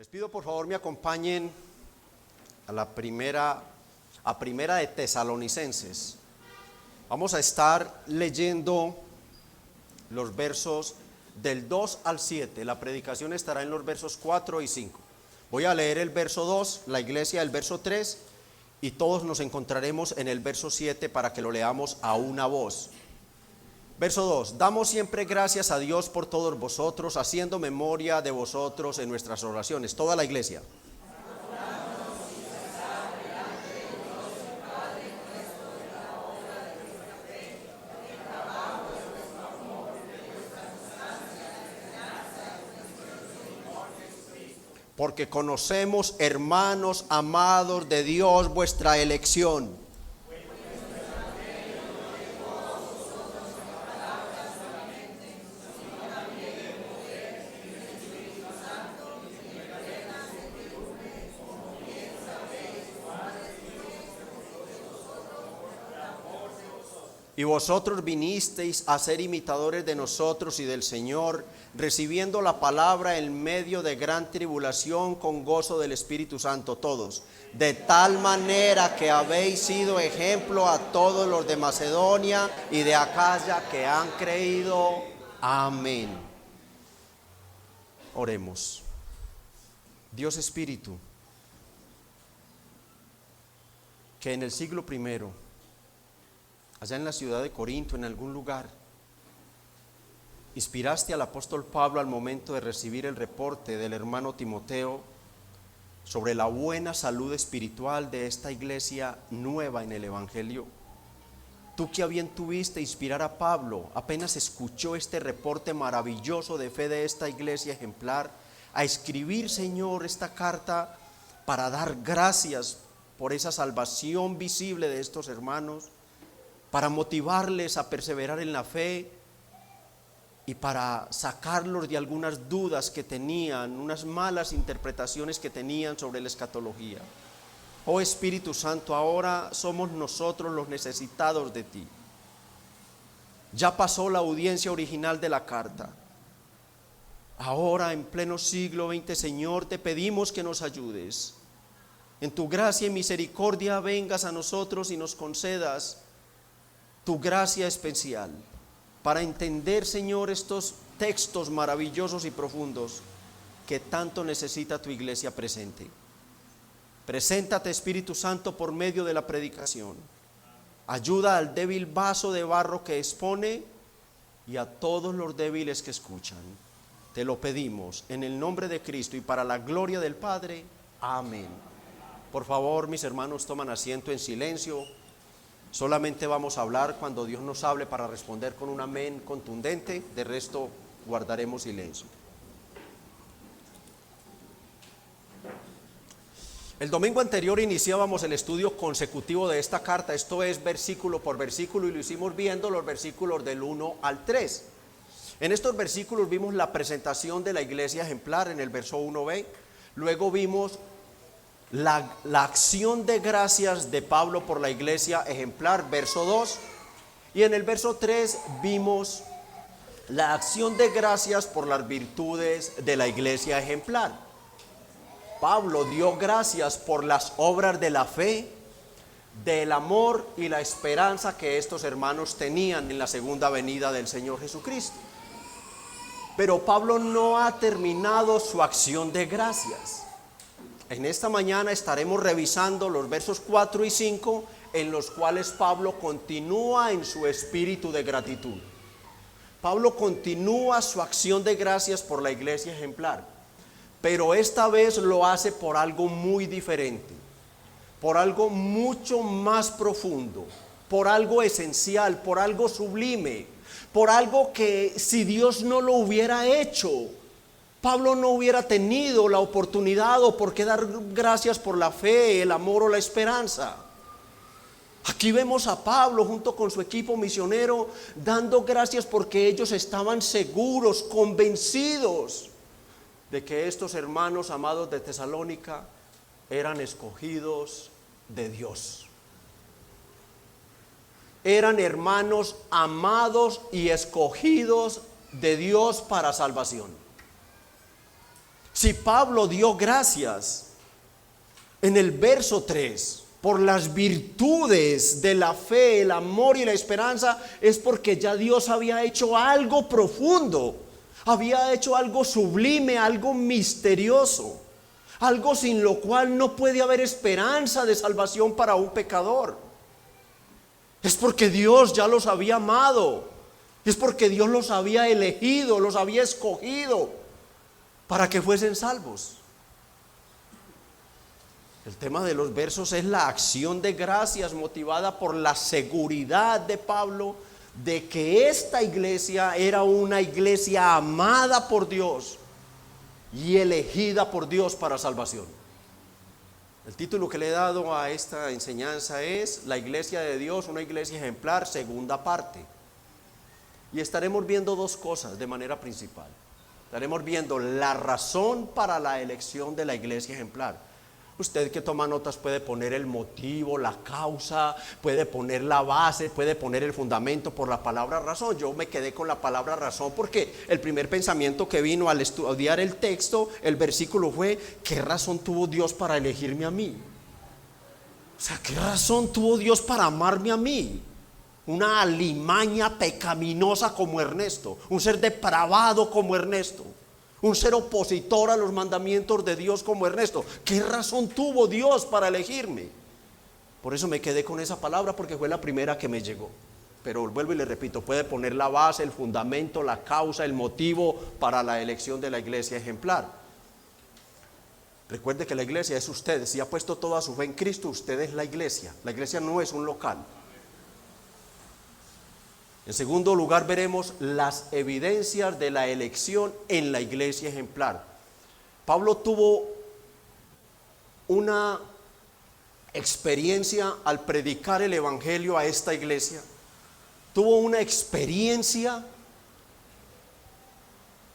Les pido por favor me acompañen a primera de Tesalonicenses. Vamos a estar leyendo los versos del 2 al 7. La predicación estará en los versos 4 y 5. Voy a leer el verso 2, la iglesia el verso 3 y todos nos encontraremos en el verso 7 para que lo leamos a una voz. Verso 2: damos siempre gracias a Dios por todos vosotros, haciendo memoria de vosotros en nuestras oraciones. Toda la iglesia. Porque conocemos, hermanos amados de Dios, vuestra elección. Y vosotros vinisteis a ser imitadores de nosotros y del Señor, recibiendo la palabra en medio de gran tribulación con gozo del Espíritu Santo todos. De tal manera que habéis sido ejemplo a todos los de Macedonia y de Acaya que han creído. Amén. Oremos. Dios Espíritu, que en el siglo primero, allá en la ciudad de Corinto, en algún lugar, inspiraste al apóstol Pablo al momento de recibir el reporte del hermano Timoteo sobre la buena salud espiritual de esta iglesia nueva en el Evangelio. Tú que a bien tuviste inspirar a Pablo, apenas escuchó este reporte maravilloso de fe de esta iglesia ejemplar, a escribir, Señor, esta carta para dar gracias por esa salvación visible de estos hermanos, para motivarles a perseverar en la fe y para sacarlos de algunas dudas que tenían, unas malas interpretaciones que tenían sobre la escatología. Oh Espíritu Santo, ahora somos nosotros los necesitados de ti. Ya pasó la audiencia original de la carta. Ahora, en pleno siglo XX, Señor, te pedimos que nos ayudes. En tu gracia y misericordia vengas a nosotros y nos concedas tu gracia especial para entender, Señor, estos textos maravillosos y profundos que tanto necesita tu iglesia presente. Preséntate, Espíritu Santo, por medio de la predicación. Ayuda al débil vaso de barro que expone y a todos los débiles que escuchan. Te lo pedimos en el nombre de Cristo y para la gloria del Padre. Amén. Por favor, mis hermanos, toman asiento en silencio. Solamente vamos a hablar cuando Dios nos hable para responder con un amén contundente. De resto, guardaremos silencio. El domingo anterior iniciábamos el estudio consecutivo de esta carta. Esto es versículo por versículo y lo hicimos viendo los versículos del 1 al 3. En estos versículos vimos la presentación de la iglesia ejemplar en el verso 1b. Luego vimos la acción de gracias de Pablo por la iglesia ejemplar, verso 2, y en el verso 3 vimos la acción de gracias por las virtudes de la iglesia ejemplar. Pablo dio gracias por las obras de la fe, del amor y la esperanza que estos hermanos tenían en la segunda venida del Señor Jesucristo. Pero Pablo no ha terminado su acción de gracias. En esta mañana estaremos revisando los versos 4 y 5 en los cuales Pablo continúa en su espíritu de gratitud. Pablo continúa su acción de gracias por la iglesia ejemplar, pero esta vez lo hace por algo muy diferente, por algo mucho más profundo, por algo esencial, por algo sublime, por algo que si Dios no lo hubiera hecho, Pablo no hubiera tenido la oportunidad o por qué dar gracias por la fe, el amor o la esperanza. Aquí vemos a Pablo junto con su equipo misionero dando gracias porque ellos estaban seguros, convencidos de que estos hermanos amados de Tesalónica eran escogidos de Dios. Eran hermanos amados y escogidos de Dios para salvación. Si Pablo dio gracias en el verso 3 por las virtudes de la fe, el amor y la esperanza, es porque ya Dios había hecho algo profundo, había hecho algo sublime, algo misterioso, algo sin lo cual no puede haber esperanza de salvación para un pecador. Es porque Dios ya los había amado, es porque Dios los había elegido, los había escogido para que fuesen salvos. El tema de los versos es la acción de gracias motivada por la seguridad de Pablo de que esta iglesia era una iglesia amada por Dios y elegida por Dios para salvación. El título que le he dado a esta enseñanza es La iglesia de Dios, una iglesia ejemplar, segunda parte. Y estaremos viendo dos cosas de manera principal. Estaremos viendo la razón para la elección de la iglesia ejemplar. Usted que toma notas puede poner el motivo, la causa, puede poner la base, puede poner el fundamento por la palabra razón. Yo me quedé con la palabra razón porque el primer pensamiento que vino al estudiar el texto, el versículo fue: ¿qué razón tuvo Dios para elegirme a mí? O sea, ¿qué razón tuvo Dios para amarme a mí? Una alimaña pecaminosa como Ernesto, un ser depravado como Ernesto, un ser opositor a los mandamientos de Dios como Ernesto. ¿Qué razón tuvo Dios para elegirme? Por eso me quedé con esa palabra, porque fue la primera que me llegó. Pero vuelvo y le repito, puede poner la base, el fundamento, la causa, el motivo para la elección de la iglesia ejemplar. Recuerde que la iglesia es usted. Si ha puesto toda su fe en Cristo, usted es la iglesia. La iglesia no es un local. En segundo lugar, veremos las evidencias de la elección en la iglesia ejemplar. Pablo tuvo una experiencia al predicar el evangelio a esta iglesia. Tuvo una experiencia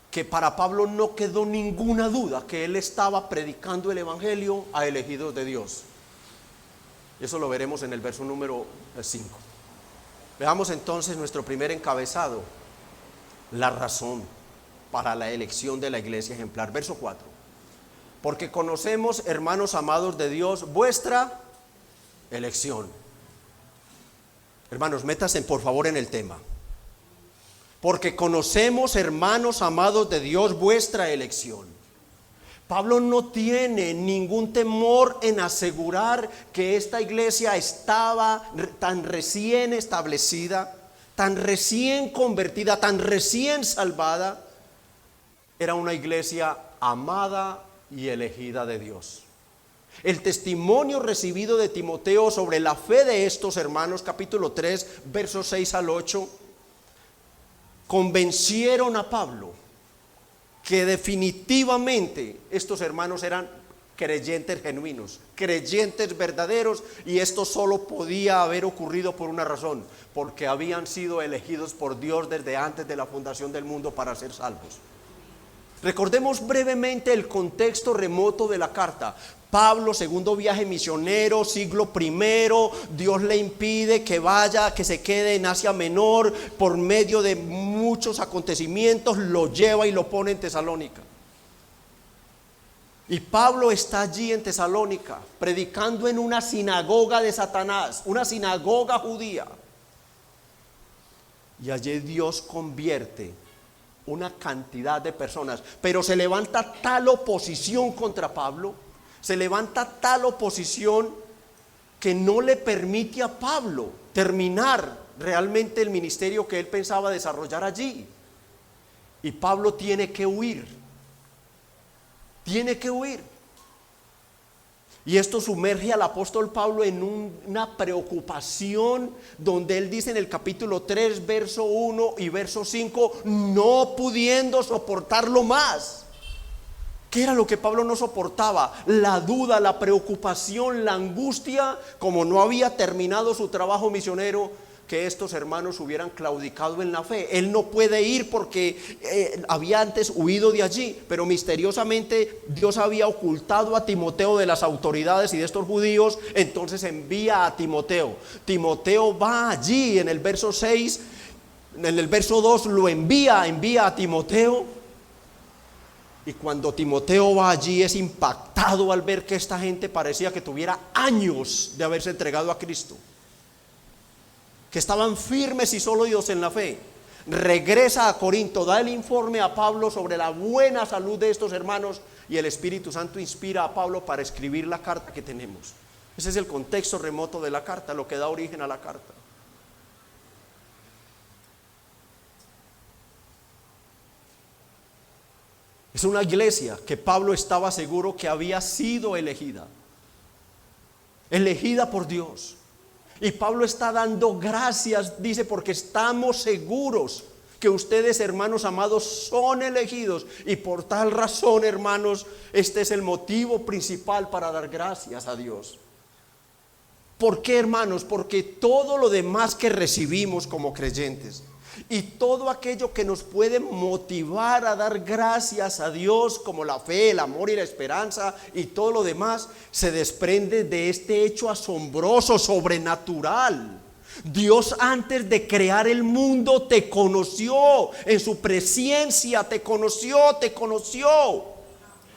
que para Pablo no quedó ninguna duda que él estaba predicando el evangelio a elegidos de Dios. Eso lo veremos en el verso número 5. Veamos entonces nuestro primer encabezado, la razón para la elección de la iglesia ejemplar. Verso 4. Porque conocemos, hermanos amados de Dios, vuestra elección. Hermanos, métanse por favor en el tema. Porque conocemos, hermanos amados de Dios, vuestra elección. Pablo no tiene ningún temor en asegurar que esta iglesia estaba tan recién establecida, tan recién convertida, tan recién salvada. Era una iglesia amada y elegida de Dios. El testimonio recibido de Timoteo sobre la fe de estos hermanos, capítulo 3, versos 6 al 8, convencieron a Pablo que definitivamente estos hermanos eran creyentes genuinos, creyentes verdaderos, y esto solo podía haber ocurrido por una razón: porque habían sido elegidos por Dios desde antes de la fundación del mundo para ser salvos. Recordemos brevemente el contexto remoto de la carta. Pablo, segundo viaje misionero, siglo primero, Dios le impide que vaya, que se quede en Asia Menor. Por medio de muchos acontecimientos lo lleva y lo pone en Tesalónica. Y Pablo está allí en Tesalónica, predicando en una sinagoga de Satanás, una sinagoga judía. Y allí Dios convierte una cantidad de personas, pero se levanta tal oposición contra Pablo, se levanta tal oposición que no le permite a Pablo terminar realmente el ministerio que él pensaba desarrollar allí. Y Pablo tiene que huir. Tiene que huir. Y esto sumerge al apóstol Pablo en una preocupación, donde él dice en el capítulo 3, verso 1 y verso 5, no pudiendo soportarlo más. ¿Qué era lo que Pablo no soportaba? La duda, la preocupación, la angustia, como no había terminado su trabajo misionero, que estos hermanos hubieran claudicado en la fe. Él no puede ir porque había antes huido de allí, pero misteriosamente Dios había ocultado a Timoteo de las autoridades y de estos judíos. Entonces envía a Timoteo. Timoteo va allí en el verso 6, en el verso 2 lo envía a Timoteo. Y cuando Timoteo va allí es impactado al ver que esta gente parecía que tuviera años de haberse entregado a Cristo, que estaban firmes y sólidos en la fe. Regresa a Corinto, da el informe a Pablo sobre la buena salud de estos hermanos, y el Espíritu Santo inspira a Pablo para escribir la carta que tenemos. Ese es el contexto remoto de la carta, lo que da origen a la carta. Es una iglesia que Pablo estaba seguro que había sido elegida por Dios. Y Pablo está dando gracias, dice, porque estamos seguros que ustedes, hermanos amados, son elegidos. Y por tal razón, hermanos, este es el motivo principal para dar gracias a Dios. ¿Por qué, hermanos? Porque todo lo demás que recibimos como creyentes y todo aquello que nos puede motivar a dar gracias a Dios, como la fe, el amor y la esperanza y todo lo demás, se desprende de este hecho asombroso, sobrenatural. Dios, antes de crear el mundo, te conoció en su presencia, te conoció.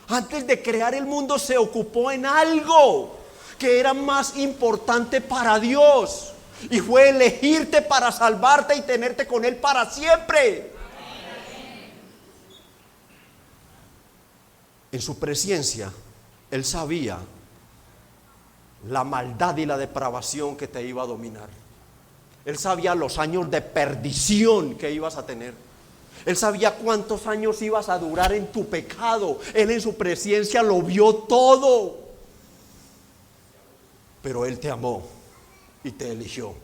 Antes de crear el mundo se ocupó en algo que era más importante para Dios, y fue elegirte para salvarte y tenerte con Él para siempre. En su presencia, Él sabía la maldad y la depravación que te iba a dominar. Él sabía los años de perdición que ibas a tener. Él sabía cuántos años ibas a durar en tu pecado. Él en su presencia lo vio todo. Pero Él te amó y te eligió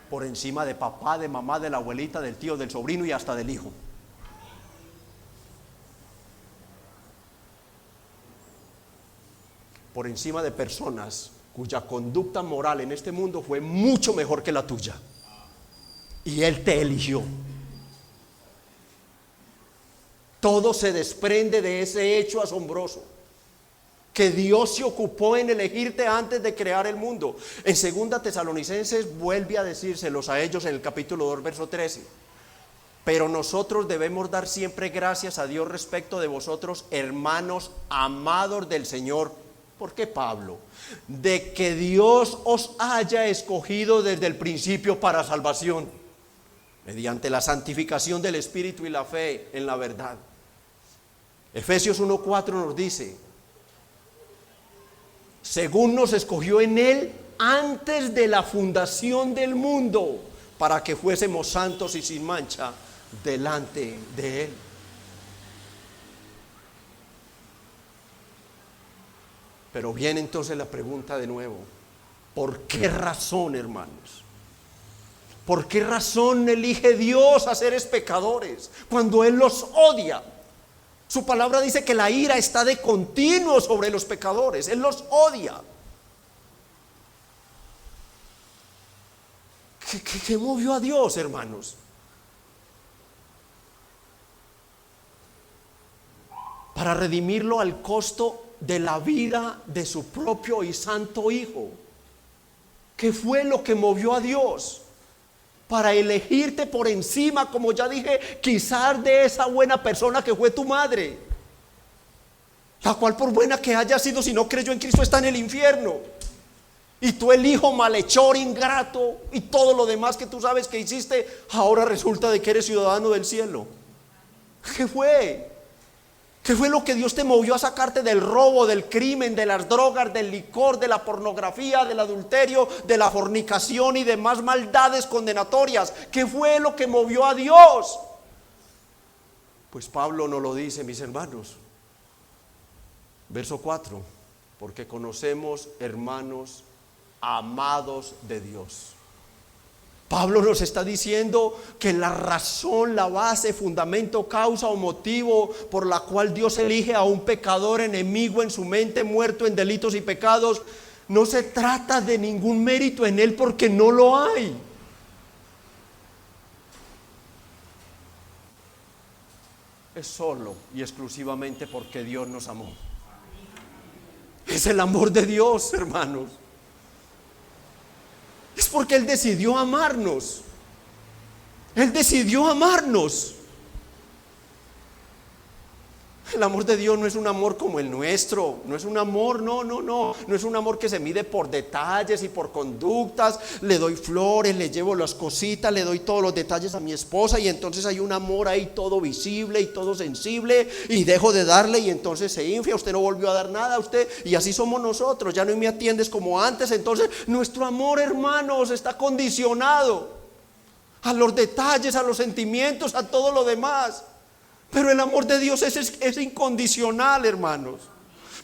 por encima de papá, de mamá, de la abuelita, del tío, del sobrino y hasta del hijo. Por encima de personas cuya conducta moral en este mundo fue mucho mejor que la tuya. Y Él te eligió. Todo se desprende de ese hecho asombroso, que Dios se ocupó en elegirte antes de crear el mundo. En 2 Tesalonicenses vuelve a decírselos a ellos en el capítulo 2, verso 13. Pero nosotros debemos dar siempre gracias a Dios respecto de vosotros, hermanos amados del Señor. ¿Por qué, Pablo? De que Dios os haya escogido desde el principio para salvación, mediante la santificación del Espíritu y la fe en la verdad. Efesios 1:4 nos dice: según nos escogió en Él antes de la fundación del mundo, para que fuésemos santos y sin mancha delante de Él. Pero viene entonces la pregunta de nuevo: ¿por qué razón, hermanos? ¿Por qué razón elige Dios a seres pecadores cuando Él los odia? Su palabra dice que la ira está de continuo sobre los pecadores. Él los odia. ¿Qué movió a Dios, hermanos? Para redimirlo al costo de la vida de su propio y santo Hijo. ¿Qué fue lo que movió a Dios para elegirte por encima, como ya dije, quizás de esa buena persona que fue tu madre, la cual, por buena que haya sido, si no creyó en Cristo, está en el infierno? Y tú, el hijo malhechor, ingrato y todo lo demás que tú sabes que hiciste, ahora resulta de que eres ciudadano del cielo. ¿Qué fue? ¿Qué fue lo que Dios te movió a sacarte del robo, del crimen, de las drogas, del licor, de la pornografía, del adulterio, de la fornicación y demás maldades condenatorias? ¿Qué fue lo que movió a Dios? Pues Pablo nos lo dice, mis hermanos. Verso 4: porque conocemos, hermanos amados de Dios. Pablo nos está diciendo que la razón, la base, fundamento, causa o motivo por la cual Dios elige a un pecador enemigo en su mente, muerto en delitos y pecados, no se trata de ningún mérito en él, porque no lo hay. Es solo y exclusivamente porque Dios nos amó. Es el amor de Dios, hermanos. Es porque Él decidió amarnos. Él decidió amarnos. El amor de Dios no es un amor como el nuestro, no es un amor, no es un amor que se mide por detalles y por conductas. Le doy flores, le llevo las cositas, le doy todos los detalles a mi esposa y entonces hay un amor ahí todo visible y todo sensible y dejo de darle y entonces se infla, usted no volvió a dar nada a usted y así somos nosotros, ya no me atiendes como antes. Entonces nuestro amor, hermanos, está condicionado a los detalles, a los sentimientos, a todo lo demás. Pero el amor de Dios es incondicional, hermanos.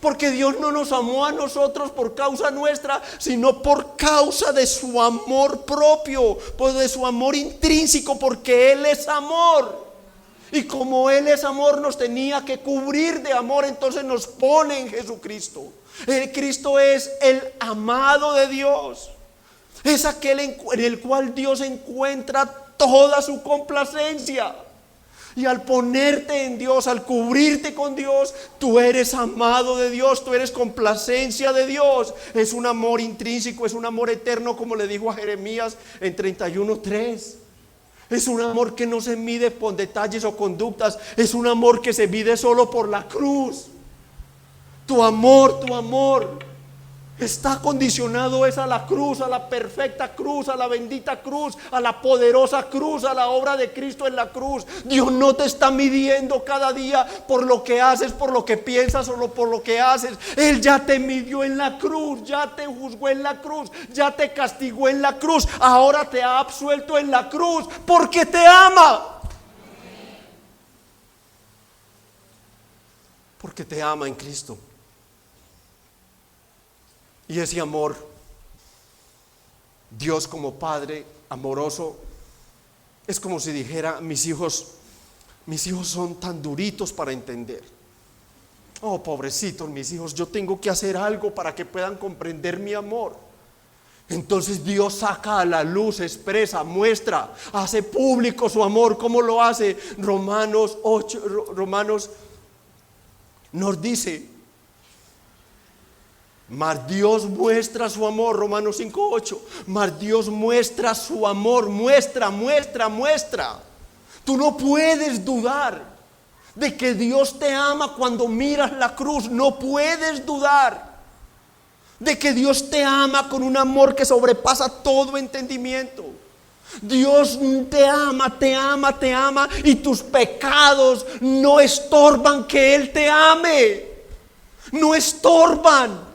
Porque Dios no nos amó a nosotros por causa nuestra, sino por causa de su amor propio, pues de su amor intrínseco, porque Él es amor. Y como Él es amor, nos tenía que cubrir de amor, entonces nos pone en Jesucristo. Cristo es el amado de Dios. Es aquel en el cual Dios encuentra toda su complacencia. Y al ponerte en Dios, al cubrirte con Dios, tú eres amado de Dios, tú eres complacencia de Dios. Es un amor intrínseco, es un amor eterno, como le dijo a Jeremías en 31:3. Es un amor que no se mide por detalles o conductas, es un amor que se mide solo por la cruz. Tu amor está condicionado es a la cruz, a la perfecta cruz, a la bendita cruz, a la poderosa cruz, a la obra de Cristo en la cruz. Dios no te está midiendo cada día por lo que haces, por lo que piensas o por lo que haces. Él ya te midió en la cruz, ya te juzgó en la cruz, ya te castigó en la cruz, ahora te ha absuelto en la cruz porque te ama. Porque te ama en Cristo. Y ese amor, Dios como Padre amoroso, es como si dijera: mis hijos son tan duritos para entender. Oh, pobrecitos mis hijos, yo tengo que hacer algo para que puedan comprender mi amor. Entonces Dios saca a la luz, expresa, muestra, hace público su amor. ¿Cómo lo hace? Romanos nos dice: mas Dios muestra su amor, Romanos 5:8. Mas Dios muestra su amor, muestra. Tú no puedes dudar de que Dios te ama cuando miras la cruz. No puedes dudar de que Dios te ama con un amor que sobrepasa todo entendimiento. Dios te ama y tus pecados no estorban que Él te ame. No estorban.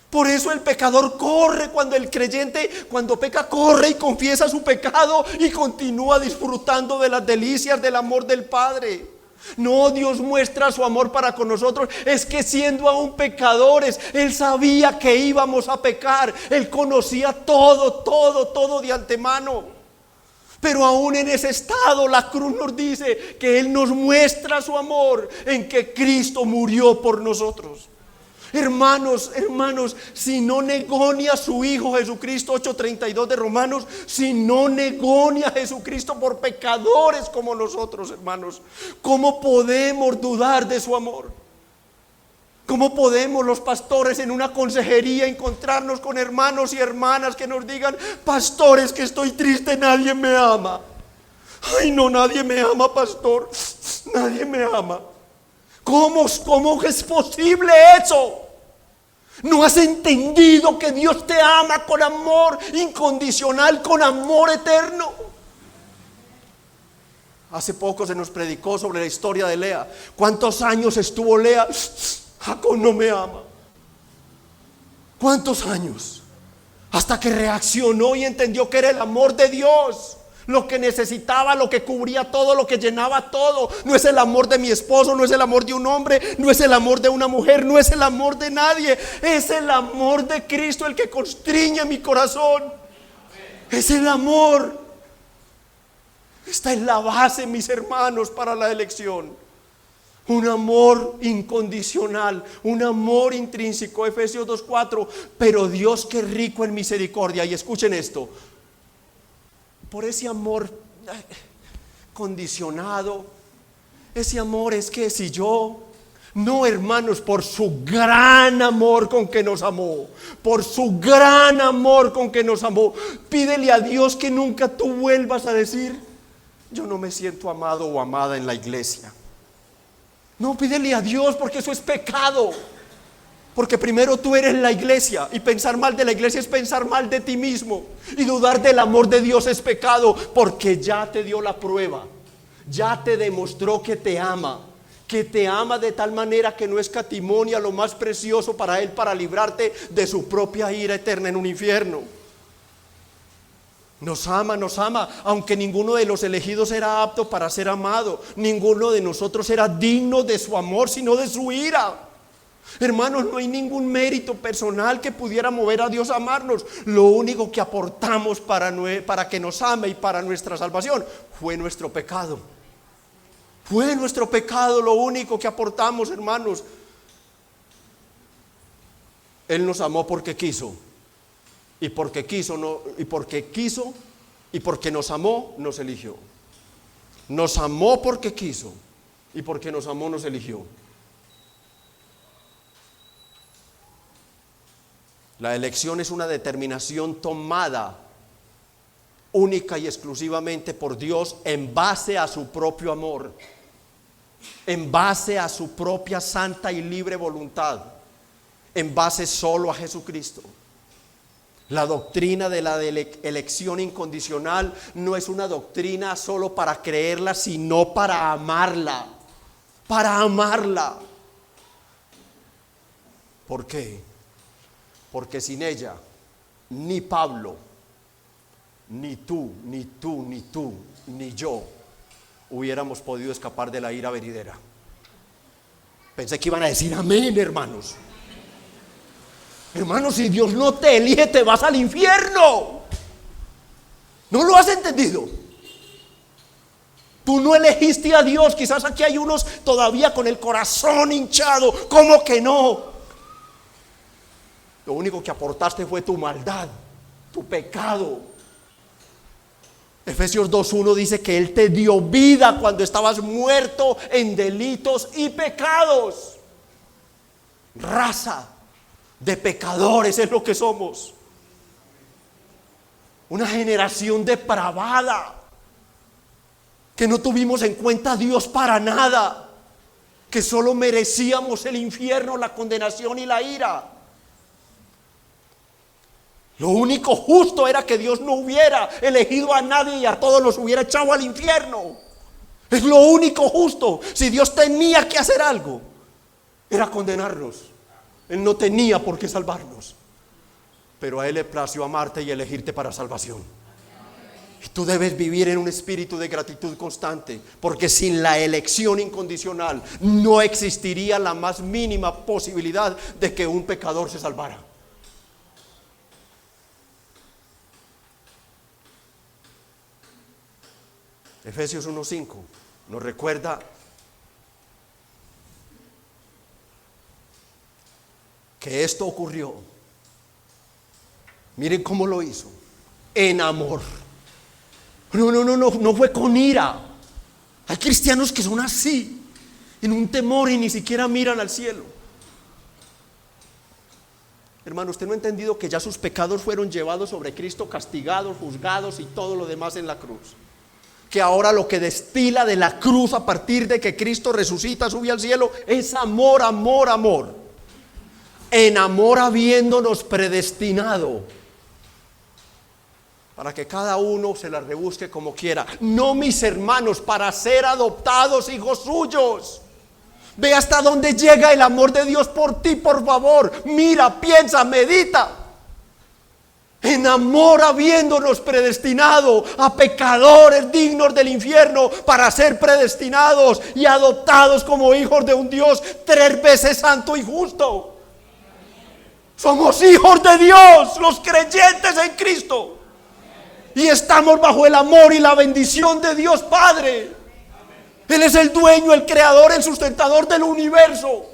Por eso el pecador corre cuando el creyente, cuando peca, corre y confiesa su pecado y continúa disfrutando de las delicias del amor del Padre. No, Dios muestra su amor para con nosotros. Es que siendo aún pecadores, Él sabía que íbamos a pecar. Él conocía todo de antemano. Pero aún en ese estado, la cruz nos dice que Él nos muestra su amor en que Cristo murió por nosotros. Hermanos, si no negó ni a su Hijo Jesucristo, 8:32 de Romanos, si no negó ni a Jesucristo por pecadores como nosotros, hermanos, ¿cómo podemos dudar de su amor? ¿Cómo podemos los pastores en una consejería encontrarnos con hermanos y hermanas que nos digan: pastores, que estoy triste, nadie me ama? Ay, no, nadie me ama, pastor, nadie me ama. ¿Cómo es posible eso? ¿No has entendido que Dios te ama con amor incondicional, con amor eterno? Hace poco se nos predicó sobre la historia de Lea. ¿Cuántos años estuvo Lea? Jacob no me ama. ¿Cuántos años? Hasta que reaccionó y entendió que era el amor de Dios lo que necesitaba, lo que cubría todo, lo que llenaba todo. No es el amor de mi esposo, no es el amor de un hombre, no es el amor de una mujer, no es el amor de nadie. Es el amor de Cristo el que constriñe mi corazón. Es el amor. Esta es la base, mis hermanos, para la elección. Un amor incondicional, un amor intrínseco. Efesios 2:4. Pero Dios, que es rico en misericordia. Y escuchen esto: por ese amor condicionado, ese amor es que si yo, no, hermanos, por su gran amor con que nos amó, por su gran amor con que nos amó, pídele a Dios que nunca tú vuelvas a decir: yo no me siento amado o amada en la iglesia. No, pídele a Dios, porque eso es pecado. Porque primero tú eres la iglesia, y pensar mal de la iglesia es pensar mal de ti mismo. Y dudar del amor de Dios es pecado, porque ya te dio la prueba. Ya te demostró que te ama de tal manera que no escatimonia lo más precioso para Él, para librarte de su propia ira eterna en un infierno. Nos ama, aunque ninguno de los elegidos era apto para ser amado. Ninguno de nosotros era digno de su amor, sino de su ira. Hermanos, no hay ningún mérito personal que pudiera mover a Dios a amarnos. Lo único que aportamos para que nos ame y para nuestra salvación fue nuestro pecado. Fue nuestro pecado lo único que aportamos, hermanos. Él nos amó porque quiso. Y porque nos amó, nos eligió. Nos amó porque quiso. Y porque nos amó, nos eligió. La elección es una determinación tomada única y exclusivamente por Dios en base a su propio amor, en base a su propia santa y libre voluntad, en base solo a Jesucristo. La doctrina de la elección incondicional no es una doctrina solo para creerla, sino para amarla. Para amarla. ¿Por qué? Porque sin ella, ni Pablo, ni tú, ni yo hubiéramos podido escapar de la ira venidera. Pensé que iban a decir amén, hermanos. Hermanos, si Dios no te elige, te vas al infierno. ¿No lo has entendido? Tú no elegiste a Dios. Quizás aquí hay unos todavía con el corazón hinchado. ¿Cómo que no? Lo único que aportaste fue tu maldad, tu pecado. Efesios 2:1 dice que Él te dio vida cuando estabas muerto en delitos y pecados. Raza de pecadores es lo que somos. Una generación depravada, que no tuvimos en cuenta a Dios para nada, que solo merecíamos el infierno, la condenación y la ira. Lo único justo era que Dios no hubiera elegido a nadie y a todos los hubiera echado al infierno. Es lo único justo. Si Dios tenía que hacer algo, era condenarnos. Él no tenía por qué salvarnos, pero a Él le plació amarte y elegirte para salvación. Y tú debes vivir en un espíritu de gratitud constante, porque sin la elección incondicional no existiría la más mínima posibilidad de que un pecador se salvara. Efesios 1:5 nos recuerda que esto ocurrió. Miren cómo lo hizo. En amor. No fue con ira. Hay cristianos que son así, en un temor y ni siquiera miran al cielo. Hermano, usted no ha entendido que ya sus pecados fueron llevados sobre Cristo, castigados, juzgados y todo lo demás en la cruz. Que ahora lo que destila de la cruz a partir de que Cristo resucita, sube al cielo, es amor, amor, amor. En amor habiéndonos predestinado para que cada uno se la rebusque como quiera. No, mis hermanos, para ser adoptados hijos suyos. Ve hasta dónde llega el amor de Dios por ti, por favor. Mira, piensa, medita. En amor habiéndonos predestinado a pecadores dignos del infierno para ser predestinados y adoptados como hijos de un Dios 3 veces santo y justo. Somos hijos de Dios, los creyentes en Cristo, y estamos bajo el amor y la bendición de Dios Padre. Él es el dueño, el creador, el sustentador del universo.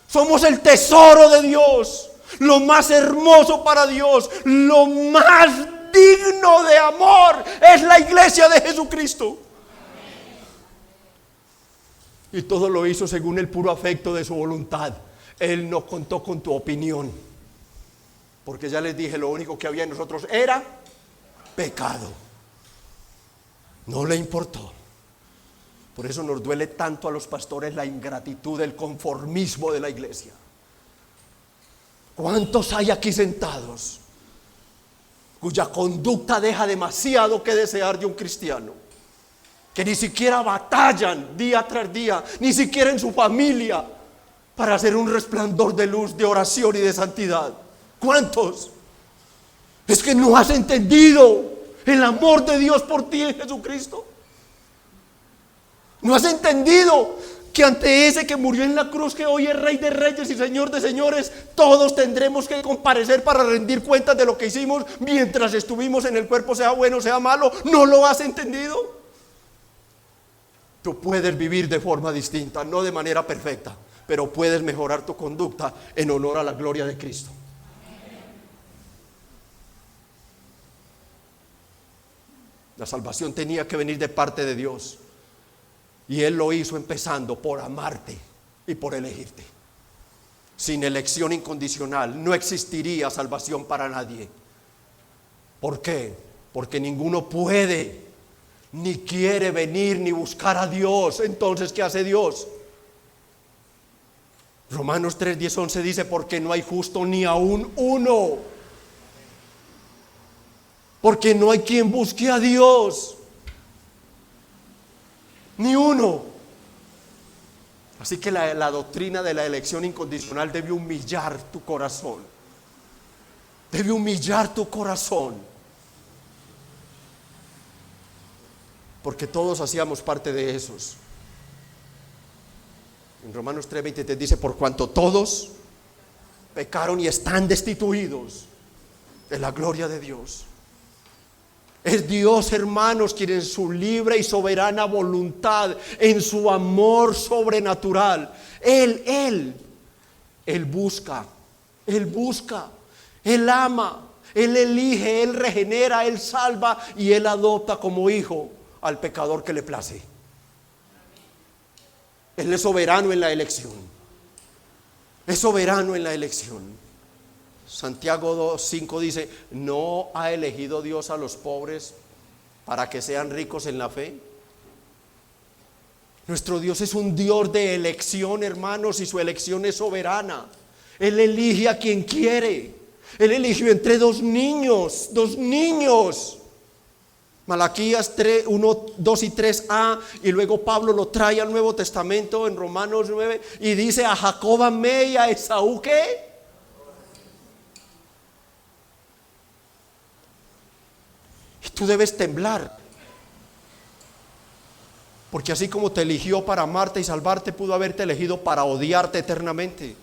Somos el tesoro de Dios, lo más hermoso para Dios, lo más digno de amor es la iglesia de Jesucristo. Y todo lo hizo según el puro afecto de su voluntad. Él no contó con tu opinión, porque ya les dije, lo único que había en nosotros era pecado. No le importó. Por eso nos duele tanto a los pastores la ingratitud, el conformismo de la iglesia. ¿Cuántos hay aquí sentados cuya conducta deja demasiado que desear de un cristiano? Que ni siquiera batallan día tras día, ni siquiera en su familia, para hacer un resplandor de luz, de oración y de santidad. ¿Cuántos? Es que no has entendido el amor de Dios por ti en Jesucristo. No has entendido que ante ese que murió en la cruz, que hoy es Rey de Reyes y Señor de Señores, todos tendremos que comparecer para rendir cuentas de lo que hicimos mientras estuvimos en el cuerpo, sea bueno o sea malo. ¿No lo has entendido? Tú puedes vivir de forma distinta, no de manera perfecta, pero puedes mejorar tu conducta en honor a la gloria de Cristo. La salvación tenía que venir de parte de Dios. Y Él lo hizo empezando por amarte y por elegirte. Sin elección incondicional no existiría salvación para nadie. ¿Por qué? Porque ninguno puede, ni quiere venir, ni buscar a Dios. Entonces, ¿qué hace Dios? Romanos 3, 10, 11 dice: porque no hay justo ni aún uno. Porque no hay quien busque a Dios. Ni uno. Así que la doctrina de la elección incondicional debe humillar tu corazón. Debe humillar tu corazón. Porque todos hacíamos parte de esos. En Romanos 3:23 dice: por cuanto todos pecaron y están destituidos de la gloria de Dios. Es Dios, hermanos, quien en su libre y soberana voluntad, en su amor sobrenatural, Él busca, Él ama, Él elige, Él regenera, Él salva y Él adopta como hijo al pecador que le place. Él es soberano en la elección. Es soberano en la elección. Santiago 2:5 dice: ¿no ha elegido Dios a los pobres para que sean ricos en la fe? Nuestro Dios es un Dios de elección, hermanos, y su elección es soberana. Él elige a quien quiere. Él eligió entre dos niños. Malaquías 3, 1, 2 y 3a, y luego Pablo lo trae al Nuevo Testamento en Romanos 9 y dice: a Jacob amé y a Esaú ¿qué? Y tú debes temblar, porque así como te eligió para amarte y salvarte, pudo haberte elegido para odiarte eternamente.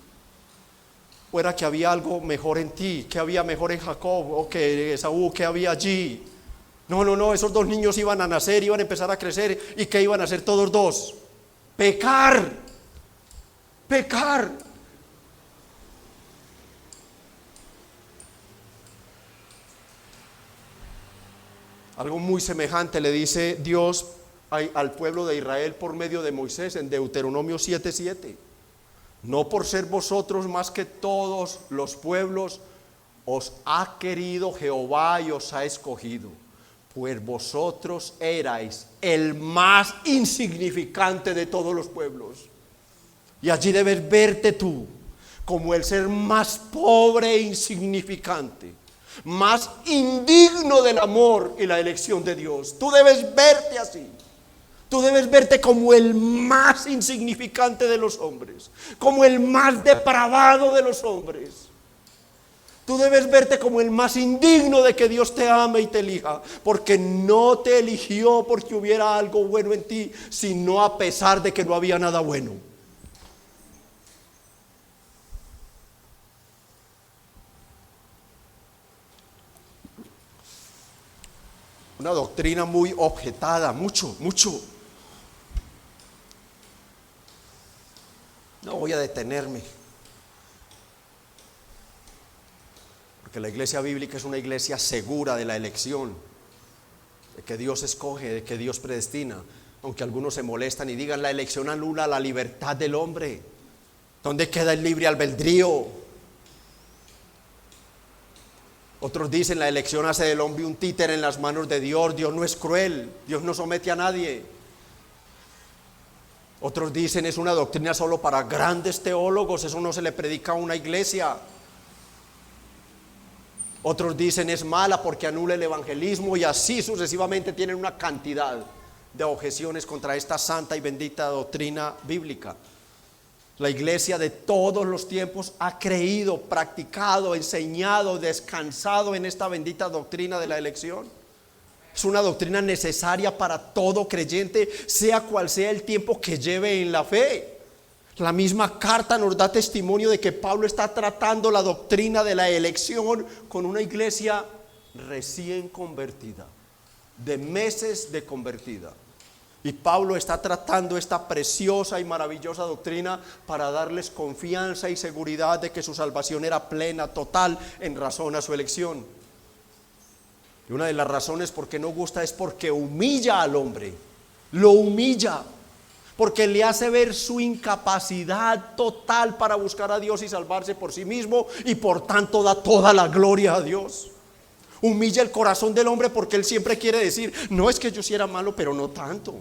Fuera que había algo mejor en ti, que había mejor en Jacob o que Esaú, que había allí. No, esos dos niños iban a nacer, iban a empezar a crecer, y ¿qué iban a hacer todos dos? Pecar. Algo muy semejante le dice Dios al pueblo de Israel por medio de Moisés en Deuteronomio 7:7. No por ser vosotros más que todos los pueblos, os ha querido Jehová y os ha escogido, pues vosotros erais el más insignificante de todos los pueblos. Y allí debes verte tú como el ser más pobre e insignificante, más indigno del amor y la elección de Dios. Tú debes verte así. Tú debes verte como el más insignificante de los hombres, como el más depravado de los hombres. Tú debes verte como el más indigno de que Dios te ame y te elija, porque no te eligió porque hubiera algo bueno en ti, sino a pesar de que no había nada bueno. Una doctrina muy objetada, mucho. No voy a detenerme, porque la iglesia bíblica es una iglesia segura de la elección, de que Dios escoge, de que Dios predestina. Aunque algunos se molestan y digan: la elección anula la libertad del hombre. ¿Dónde queda el libre albedrío? Otros dicen: la elección hace del hombre un títere en las manos de Dios. Dios no es cruel, Dios no somete a nadie. Otros dicen es una doctrina solo para grandes teólogos, eso no se le predica a una iglesia. Otros dicen es mala porque anula el evangelismo, y así sucesivamente tienen una cantidad de objeciones contra esta santa y bendita doctrina bíblica. La iglesia de todos los tiempos ha creído, practicado, enseñado, descansado en esta bendita doctrina de la elección. Es una doctrina necesaria para todo creyente, sea cual sea el tiempo que lleve en la fe. La misma carta nos da testimonio de que Pablo está tratando la doctrina de la elección con una iglesia recién convertida, de meses de convertida. Y Pablo está tratando esta preciosa y maravillosa doctrina para darles confianza y seguridad de que su salvación era plena, total, en razón a su elección. Y una de las razones por qué no gusta es porque humilla al hombre, lo humilla, porque le hace ver su incapacidad total para buscar a Dios y salvarse por sí mismo, y por tanto da toda la gloria a Dios. Humilla el corazón del hombre porque él siempre quiere decir, no, es que yo sí era malo, pero no tanto.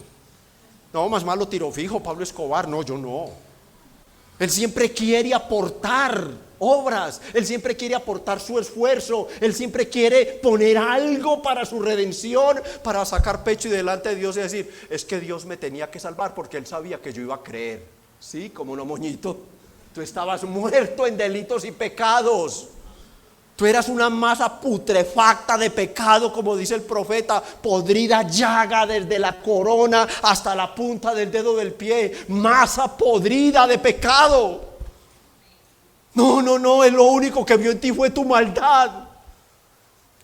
No, más malo tiro fijo, Pablo Escobar, no, yo no. Él siempre quiere aportar obras, él siempre quiere aportar su esfuerzo, él siempre quiere poner algo para su redención, para sacar pecho y delante de Dios y decir, es que Dios me tenía que salvar porque él sabía que yo iba a creer. Sí, como no, moñito, tú estabas muerto en delitos y pecados. Tú eras una masa putrefacta de pecado, como dice el profeta, podrida llaga desde la corona hasta la punta del dedo del pie, masa podrida de pecado. No, él lo único que vio en ti fue tu maldad.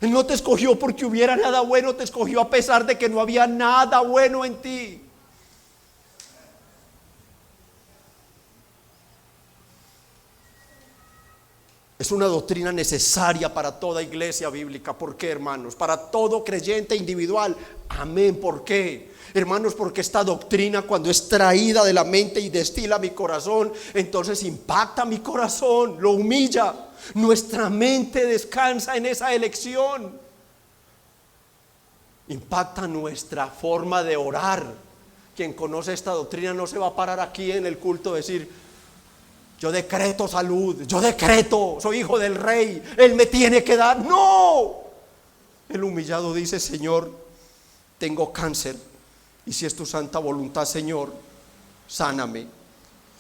Él no te escogió porque hubiera nada bueno, te escogió a pesar de que no había nada bueno en ti. Es una doctrina necesaria para toda iglesia bíblica. ¿Por qué, hermanos? Para todo creyente individual. Amén. ¿Por qué? Hermanos, porque esta doctrina, cuando es traída de la mente y destila mi corazón, entonces impacta mi corazón, lo humilla. Nuestra mente descansa en esa elección. Impacta nuestra forma de orar. Quien conoce esta doctrina no se va a parar aquí en el culto a decir, yo decreto salud, yo decreto, soy hijo del rey, él me tiene que dar. No, el humillado dice, Señor, tengo cáncer, y si es tu santa voluntad, Señor, sáname,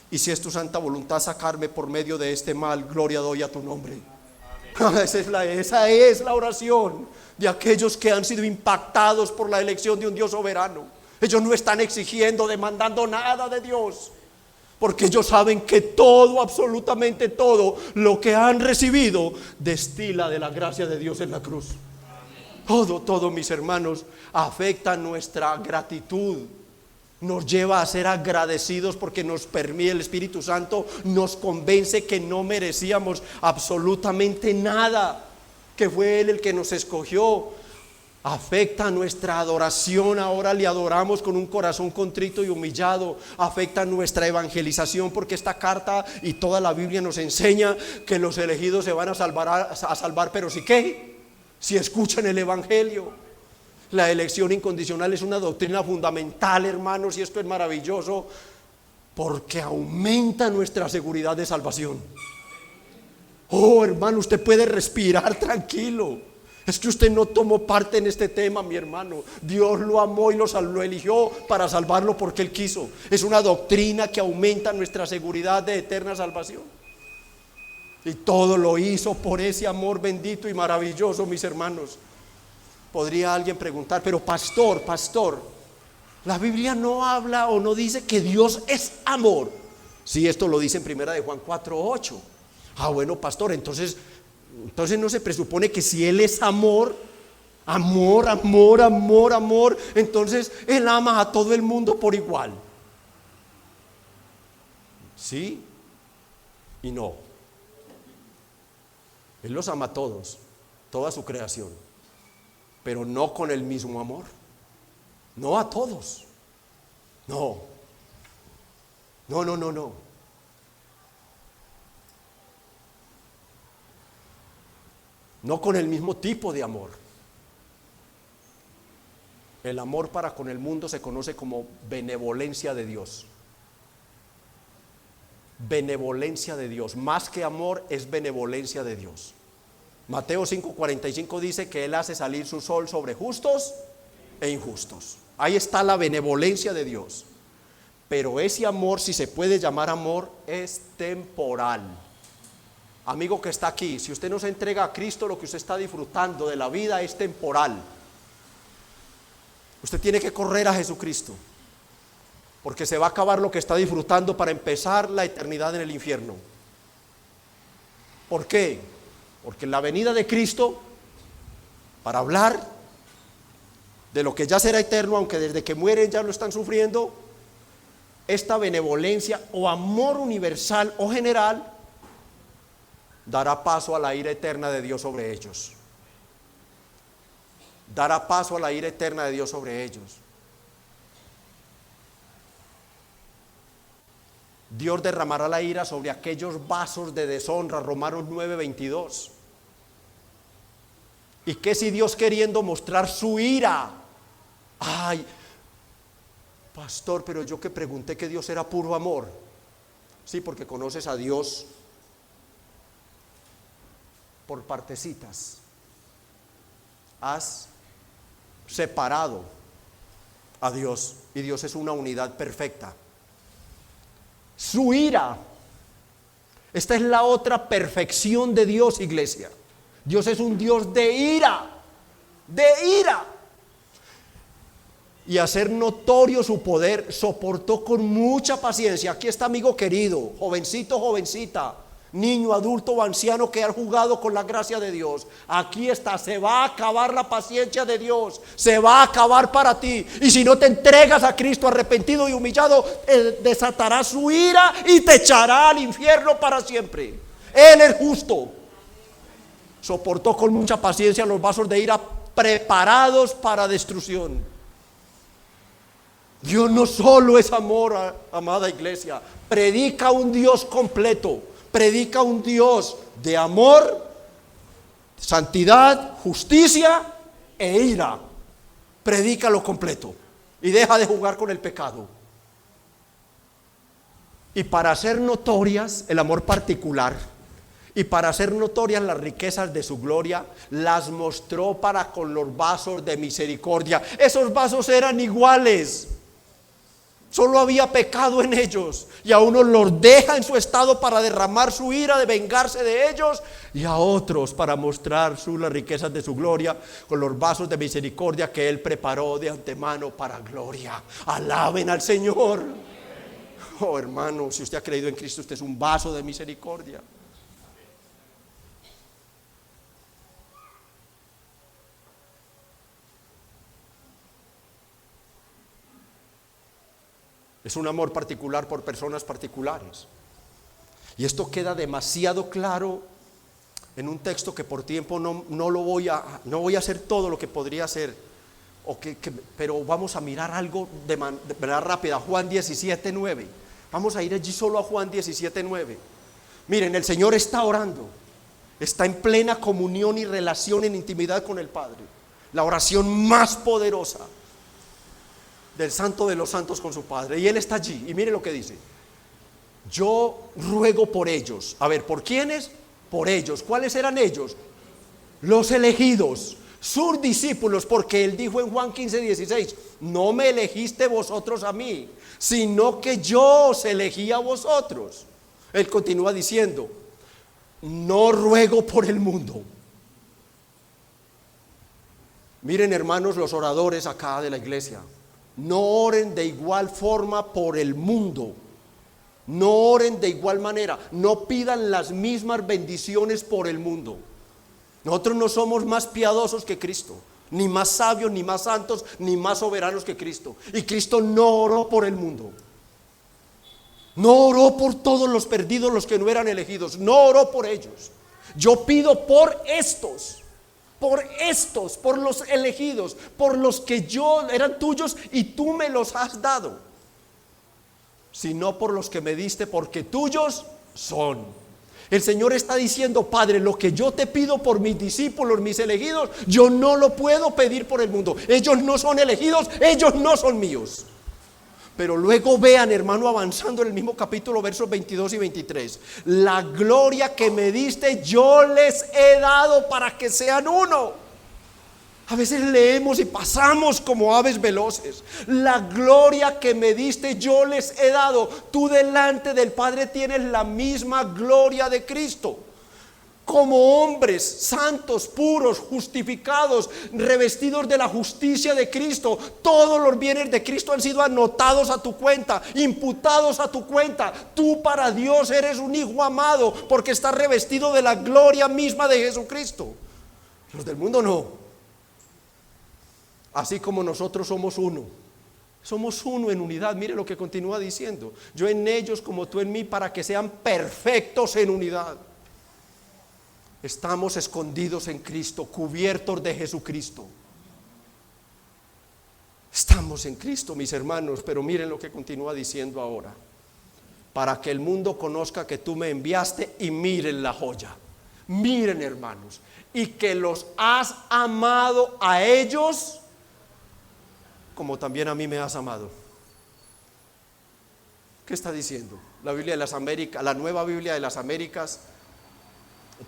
y si es tu santa voluntad sacarme por medio de este mal, gloria doy a tu nombre. Esa es la oración de aquellos que han sido impactados por la elección de un Dios soberano. Ellos no están exigiendo, demandando nada de Dios, porque ellos saben que todo, absolutamente todo lo que han recibido destila de la gracia de Dios en la cruz. Todo, mis hermanos, afecta nuestra gratitud, nos lleva a ser agradecidos porque nos permite, el Espíritu Santo nos convence que no merecíamos absolutamente nada, que fue Él el que nos escogió. Afecta nuestra adoración, ahora le adoramos con un corazón contrito y humillado. Afecta nuestra evangelización, porque esta carta y toda la Biblia nos enseña que los elegidos se van a salvar, pero ¿sí qué? Si escuchan el evangelio. La elección incondicional es una doctrina fundamental, hermanos, y esto es maravilloso porque aumenta nuestra seguridad de salvación. Oh, hermano, usted puede respirar tranquilo. Es que usted no tomó parte en este tema, mi hermano. Dios lo amó y lo eligió para salvarlo porque Él quiso. Es una doctrina que aumenta nuestra seguridad de eterna salvación. Y todo lo hizo por ese amor bendito y maravilloso, mis hermanos. Podría alguien preguntar, pero pastor, la Biblia no habla o no dice que Dios es amor. Sí, esto lo dice en primera de Juan 4:8. Bueno, pastor, entonces no se presupone que si Él es amor, entonces Él ama a todo el mundo por igual. Sí y no. Él los ama a todos, toda su creación, pero no con el mismo amor. No a todos. No. No con el mismo tipo de amor. El amor para con el mundo se conoce como benevolencia de Dios. benevolencia de Dios. Más que amor, es benevolencia de Dios. Mateo 5:45 dice que Él hace salir su sol sobre justos e injustos. Ahí está la benevolencia de Dios. Pero ese amor, si se puede llamar amor, es temporal. Amigo que está aquí, si usted no se entrega a Cristo, lo que usted está disfrutando de la vida es temporal. Usted tiene que correr a Jesucristo, porque se va a acabar lo que está disfrutando para empezar la eternidad en el infierno. ¿Por qué? Porque la venida de Cristo, para hablar de lo que ya será eterno, aunque desde que mueren ya lo están sufriendo, esta benevolencia o amor universal o general dará paso a la ira eterna de Dios sobre ellos. Dará paso a la ira eterna de Dios sobre ellos. Dios derramará la ira sobre aquellos vasos de deshonra, Romanos 9:22. ¿Y qué si Dios, queriendo mostrar su ira? Ay, pastor, pero yo que pregunté que Dios era puro amor. Sí, porque conoces a Dios por partecitas. Has separado a Dios, y Dios es una unidad perfecta. Su ira, esta es la otra perfección de Dios, iglesia. Dios es un Dios de ira, de ira. Y hacer notorio su poder, soportó con mucha paciencia. Aquí está, amigo querido, jovencito, jovencita, niño, adulto o anciano que ha jugado con la gracia de Dios. Aquí está, se va a acabar la paciencia de Dios, se va a acabar para ti. Y si no te entregas a Cristo arrepentido y humillado, Él desatará su ira y te echará al infierno para siempre. Él es justo. Soportó con mucha paciencia los vasos de ira preparados para destrucción. Dios no solo es amor, amada iglesia, predica un Dios completo. Predica un Dios de amor, santidad, justicia e ira. Predica lo completo y deja de jugar con el pecado. Y para hacer notorias el amor particular y para hacer notorias las riquezas de su gloria, las mostró para con los vasos de misericordia. Esos vasos eran iguales. Solo había pecado en ellos, y a unos los deja en su estado para derramar su ira, de vengarse de ellos, y a otros para mostrar las riquezas de su gloria con los vasos de misericordia que Él preparó de antemano para gloria. Alaben al Señor. Oh, hermano, si usted ha creído en Cristo, usted es un vaso de misericordia. Es un amor particular por personas particulares. Y esto queda demasiado claro en un texto que por tiempo no voy a hacer todo lo que podría hacer, pero vamos a mirar algo de manera rápida. Juan 17:9. Vamos a ir allí solo a Juan 17:9. Miren, el Señor está orando, está en plena comunión y relación en intimidad con el Padre. La oración más poderosa del santo de los santos con su Padre, y Él está allí, y mire lo que dice: yo ruego por ellos. A ver, ¿por quiénes? Por ellos. ¿Cuáles eran ellos? Los elegidos, sus discípulos, porque Él dijo en Juan 15:16: no me elegiste vosotros a mí, sino que yo os elegí a vosotros. Él continúa diciendo: no ruego por el mundo. Miren, hermanos, los oradores acá de la iglesia, no oren de igual forma por el mundo. No oren de igual manera. No pidan las mismas bendiciones por el mundo. Nosotros no somos más piadosos que Cristo, ni más sabios, ni más santos, ni más soberanos que Cristo. Y Cristo no oró por el mundo. No oró por todos los perdidos, los que no eran elegidos. No oró por ellos. Yo pido por estos, por los elegidos, por los que eran tuyos y tú me los has dado, sino por los que me diste, porque tuyos son. El Señor está diciendo: Padre, lo que yo te pido por mis discípulos, mis elegidos, yo no lo puedo pedir por el mundo. Ellos no son elegidos, ellos no son míos. Pero luego vean, hermano, avanzando en el mismo capítulo, versos 22 y 23. La gloria que me diste yo les he dado para que sean uno. A veces leemos y pasamos como aves veloces. La gloria que me diste yo les he dado. Tú delante del Padre tienes la misma gloria de Cristo. Como hombres santos, puros, justificados, revestidos de la justicia de Cristo, todos los bienes de Cristo han sido anotados a tu cuenta, imputados a tu cuenta. Tú para Dios eres un hijo amado porque estás revestido de la gloria misma de Jesucristo. Los del mundo no. Así como nosotros somos uno en unidad. Mire lo que continúa diciendo: yo en ellos como tú en mí, para que sean perfectos en unidad. Estamos escondidos en Cristo, cubiertos de Jesucristo. Estamos en Cristo, mis hermanos, pero miren lo que continúa diciendo ahora: para que el mundo conozca que tú me enviaste. Y miren la joya, miren, hermanos, y que los has amado a ellos como también a mí me has amado. ¿Qué está diciendo? La Biblia de las Américas, la Nueva Biblia de las Américas,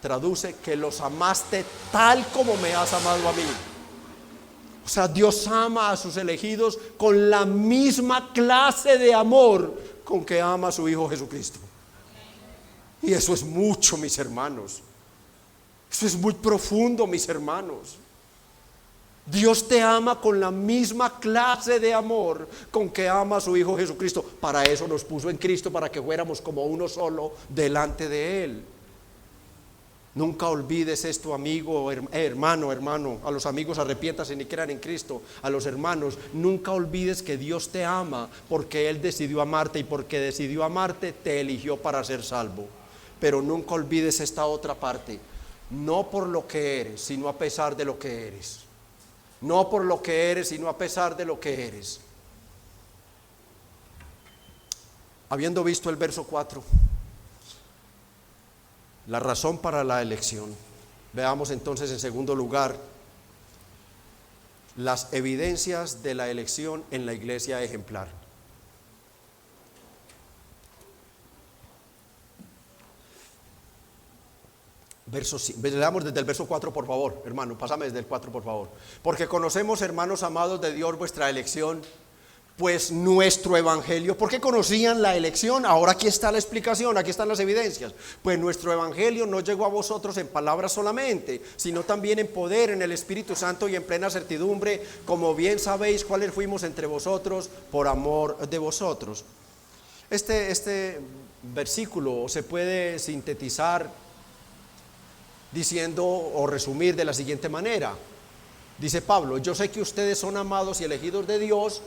traduce que los amaste tal como me has amado a mí. O sea, Dios ama a sus elegidos con la misma clase de amor con que ama a su Hijo Jesucristo. Y eso es mucho, mis hermanos. Eso es muy profundo, mis hermanos. Dios te ama con la misma clase de amor con que ama a su Hijo Jesucristo. Para eso nos puso en Cristo, para que fuéramos como uno solo delante de Él. Nunca olvides esto, amigo, hermano, a los amigos arrepiéntase ni crean en Cristo. A los hermanos, nunca olvides que Dios te ama porque Él decidió amarte, y porque decidió amarte te eligió para ser salvo. Pero nunca olvides esta otra parte: no por lo que eres, sino a pesar de lo que eres. No por lo que eres, sino a pesar de lo que eres. Habiendo visto el verso 4, la razón para la elección, veamos entonces en segundo lugar las evidencias de la elección en la iglesia ejemplar. Leamos desde el verso 4, por favor, hermano, pásame desde el 4, por favor. Porque conocemos, hermanos amados de Dios, vuestra elección, pues nuestro evangelio. ¿Por qué conocían la elección? Ahora aquí está la explicación, aquí están las evidencias. Pues nuestro evangelio no llegó a vosotros en palabras solamente, sino también en poder, en el Espíritu Santo y en plena certidumbre, como bien sabéis cuáles fuimos entre vosotros por amor de vosotros. Este versículo se puede sintetizar diciendo o resumir de la siguiente manera. Dice Pablo: yo sé que ustedes son amados y elegidos de Dios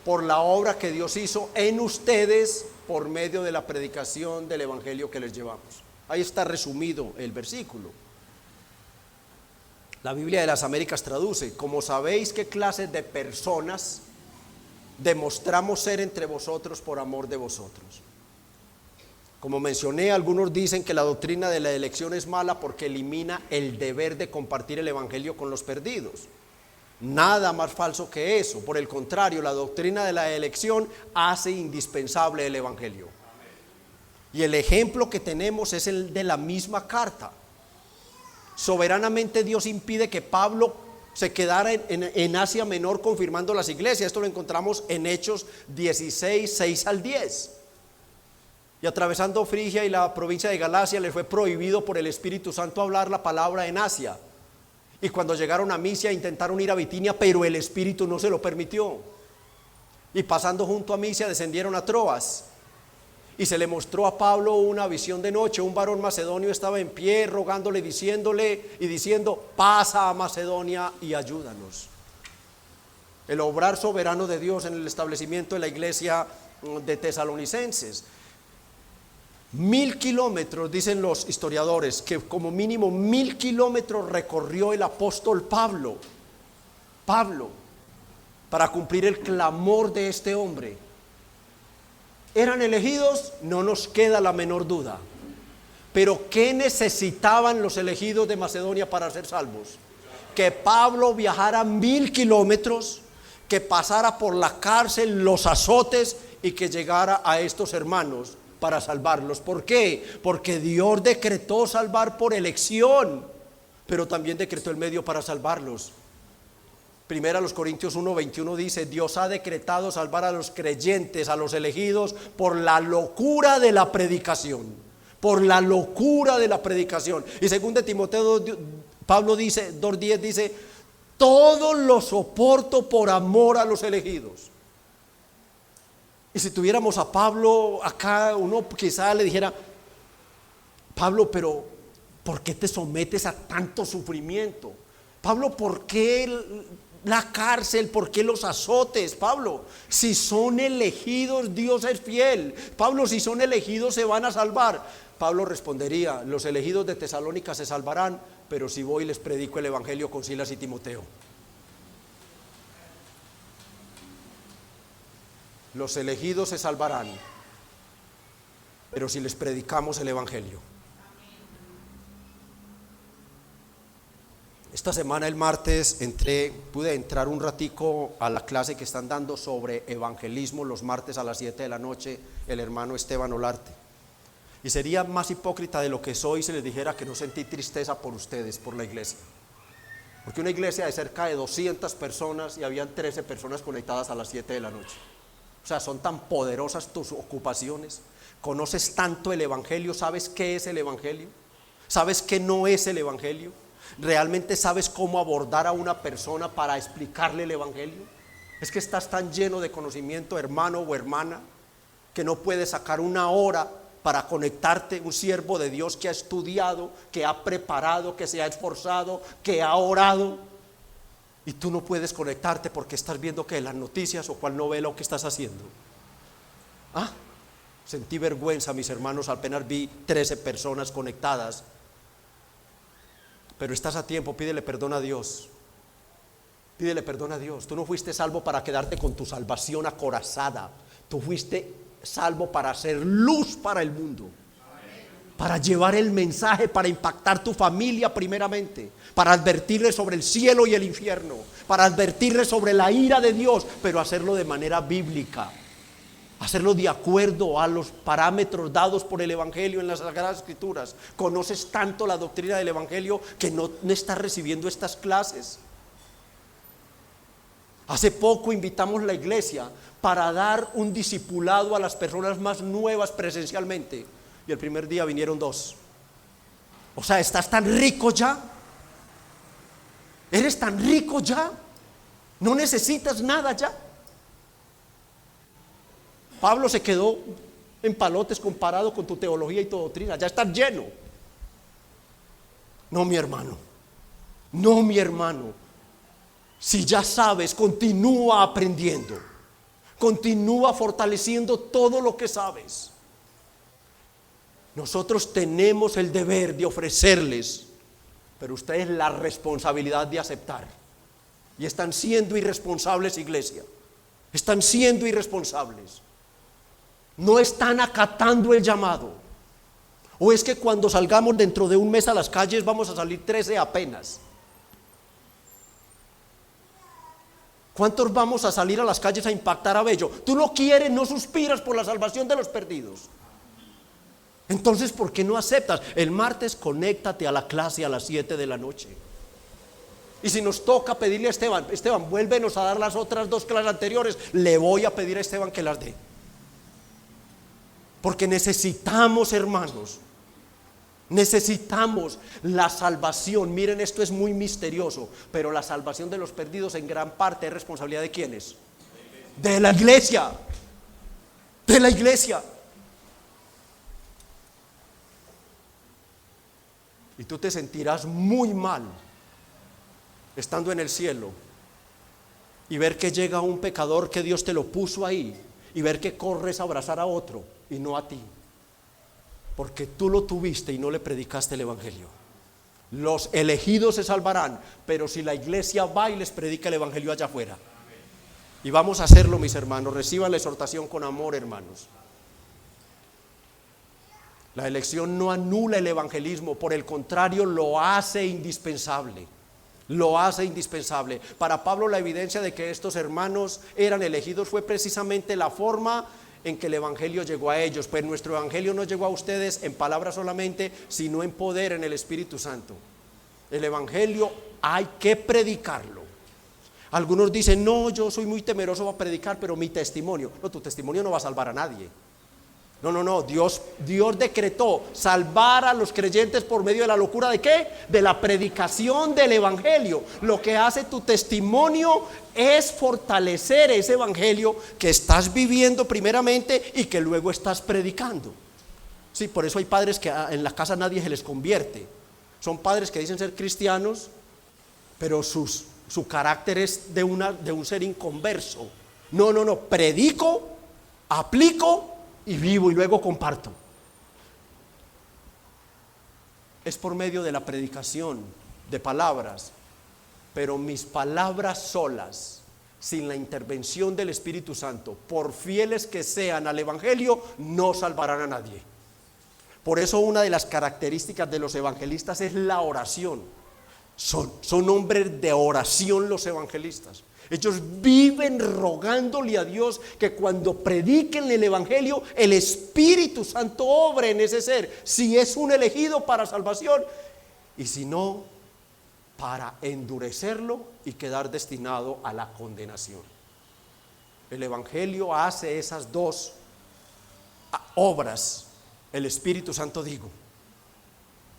por la obra que Dios hizo en ustedes por medio de la predicación del evangelio que les llevamos. Ahí está resumido el versículo. La Biblia de las Américas traduce: como sabéis qué clase de personas demostramos ser entre vosotros por amor de vosotros. Como mencioné, algunos dicen que la doctrina de la elección es mala porque elimina el deber de compartir el evangelio con los perdidos. Nada más falso que eso. Por el contrario, la doctrina de la elección hace indispensable el evangelio. Y el ejemplo que tenemos es el de la misma carta. Soberanamente Dios impide que Pablo se quedara en Asia Menor confirmando las iglesias. Esto lo encontramos en Hechos 16, 6 al 10. Y atravesando Frigia y la provincia de Galacia, les fue prohibido por el Espíritu Santo hablar la palabra en Asia. Y cuando llegaron a Misia intentaron ir a Bitinia, pero el Espíritu no se lo permitió. Y pasando junto a Misia descendieron a Troas. Y se le mostró a Pablo una visión de noche. Un varón macedonio estaba en pie rogándole, diciendo: pasa a Macedonia y ayúdanos. El obrar soberano de Dios en el establecimiento de la iglesia de Tesalonicenses. 1000 kilómetros, dicen los historiadores, que como mínimo 1000 kilómetros recorrió el apóstol Pablo, para cumplir el clamor de este hombre. ¿Eran elegidos? No nos queda la menor duda. Pero ¿qué necesitaban los elegidos de Macedonia para ser salvos? Que Pablo viajara 1000 kilómetros, que pasara por la cárcel, los azotes, y que llegara a estos hermanos para salvarlos. ¿Por qué? Porque Dios decretó salvar por elección, pero también decretó el medio para salvarlos. Primera los Corintios 1:21 dice: Dios ha decretado salvar a los creyentes, a los elegidos, por la locura de la predicación. Por la locura de la predicación. Y según de Timoteo, Pablo dice, 2:10 dice: todo lo soporto por amor a los elegidos. Y si tuviéramos a Pablo acá, uno quizá le dijera: Pablo, pero ¿por qué te sometes a tanto sufrimiento? Pablo, ¿por qué la cárcel? ¿Por qué los azotes? Pablo, si son elegidos, Dios es fiel. Pablo, si son elegidos, se van a salvar. Pablo respondería: los elegidos de Tesalónica se salvarán, pero si voy y les predico el evangelio con Silas y Timoteo. Los elegidos se salvarán, pero si les predicamos el evangelio. Esta semana, el martes, pude entrar un ratico a la clase que están dando sobre evangelismo los martes a las 7 de la noche, el hermano Esteban Olarte. Y sería más hipócrita de lo que soy si les dijera que no sentí tristeza por ustedes, por la iglesia. Porque una iglesia de cerca de 200 personas y habían 13 personas conectadas a las 7 de la noche. O sea, son tan poderosas tus ocupaciones. Conoces tanto el evangelio, sabes qué es el evangelio, sabes qué no es el evangelio. ¿Realmente sabes cómo abordar a una persona para explicarle el evangelio? Es que estás tan lleno de conocimiento, hermano o hermana, que no puedes sacar una hora para conectarte. Un siervo de Dios que ha estudiado, que ha preparado, que se ha esforzado, que ha orado, y tú no puedes conectarte porque estás viendo que las noticias o cuál novela o qué estás haciendo. Sentí vergüenza, mis hermanos, apenas vi 13 personas conectadas. Pero estás a tiempo, pídele perdón a Dios. Pídele perdón a Dios. Tú no fuiste salvo para quedarte con tu salvación acorazada. Tú fuiste salvo para hacer luz para el mundo. Para llevar el mensaje, para impactar tu familia primeramente, para advertirle sobre el cielo y el infierno, para advertirle sobre la ira de Dios, pero hacerlo de manera bíblica. Hacerlo de acuerdo a los parámetros dados por el evangelio en las Sagradas Escrituras. Conoces tanto la doctrina del evangelio que no estás recibiendo estas clases. Hace poco invitamos la iglesia para dar un discipulado a las personas más nuevas presencialmente, y el primer día vinieron 2. O sea, ¿estás tan rico ya? ¿Eres tan rico ya? ¿No necesitas nada ya? Pablo se quedó en palotes comparado con tu teología y tu doctrina. Ya estás lleno. No, mi hermano. No, mi hermano. Si ya sabes, continúa aprendiendo. Continúa fortaleciendo todo lo que sabes. Nosotros tenemos el deber de ofrecerles, pero ustedes la responsabilidad de aceptar. Y están siendo irresponsables, iglesia. Están siendo irresponsables. No están acatando el llamado. ¿O es que cuando salgamos dentro de un mes a las calles vamos a salir 13 apenas? ¿Cuántos vamos a salir a las calles a impactar a Bello? Tú no quieres, no suspiras por la salvación de los perdidos. Entonces, ¿por qué no aceptas? El martes conéctate a la clase a las 7 de la noche. Y si nos toca pedirle a Esteban, vuélvenos a dar las otras 2 clases anteriores, le voy a pedir a Esteban que las dé. Porque necesitamos, hermanos, necesitamos la salvación. Miren, esto es muy misterioso, pero la salvación de los perdidos en gran parte es responsabilidad ¿de quiénes? De la iglesia. De la iglesia. Y tú te sentirás muy mal estando en el cielo y ver que llega un pecador que Dios te lo puso ahí, y ver que corres a abrazar a otro y no a ti, porque tú lo tuviste y no le predicaste el evangelio. Los elegidos se salvarán, pero si la iglesia va y les predica el evangelio allá afuera. Y vamos a hacerlo, mis hermanos. Reciban la exhortación con amor, hermanos. La elección no anula el evangelismo, por el contrario, lo hace indispensable. Lo hace indispensable. Para Pablo, la evidencia de que estos hermanos eran elegidos fue precisamente la forma en que el evangelio llegó a ellos, pues nuestro evangelio no llegó a ustedes en palabras solamente, sino en poder, en el Espíritu Santo. El evangelio hay que predicarlo. Algunos dicen, no, yo soy muy temeroso para predicar, pero mi testimonio, no, tu testimonio no va a salvar a nadie. No, Dios decretó salvar a los creyentes por medio de la locura ¿de qué? De la predicación del evangelio. Lo que hace tu testimonio es fortalecer ese evangelio que estás viviendo primeramente y que luego estás predicando. Sí, por eso hay padres que en la casa nadie se les convierte. Son padres que dicen ser cristianos, pero su carácter es de un ser inconverso. No, predico, aplico y vivo y luego comparto. Es por medio de la predicación de palabras, pero mis palabras solas, sin la intervención del Espíritu Santo, por fieles que sean al evangelio, no salvarán a nadie. Por eso una de las características de los evangelistas es la oración. Son hombres de oración los evangelistas. Ellos viven rogándole a Dios que cuando prediquen el evangelio, el Espíritu Santo obre en ese ser, si es un elegido para salvación y si no, para endurecerlo y quedar destinado a la condenación. El evangelio hace esas dos obras, el Espíritu Santo digo,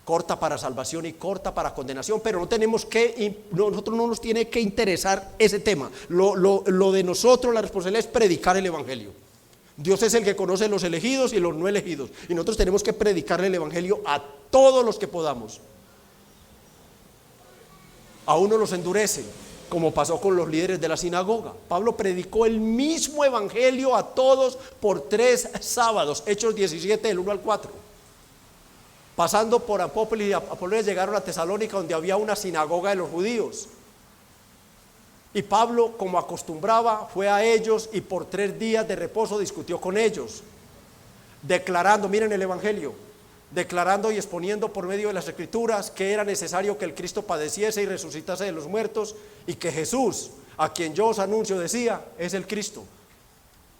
corta para salvación y corta para condenación, pero nosotros no nos tiene que interesar ese tema. Lo de nosotros, la responsabilidad es predicar el evangelio. Dios es el que conoce los elegidos y los no elegidos, y nosotros tenemos que predicar el evangelio a todos los que podamos. A uno los endurece, como pasó con los líderes de la sinagoga. Pablo predicó el mismo evangelio a todos por 3 sábados, Hechos 17 del 1 al 4. Pasando por Apópolis y Apolónia llegaron a Tesalónica, donde había una sinagoga de los judíos. Y Pablo, como acostumbraba, fue a ellos y por 3 días de reposo discutió con ellos, declarando, miren el evangelio, declarando y exponiendo por medio de las escrituras que era necesario que el Cristo padeciese y resucitase de los muertos, y que Jesús, a quien yo os anuncio, decía, es el Cristo.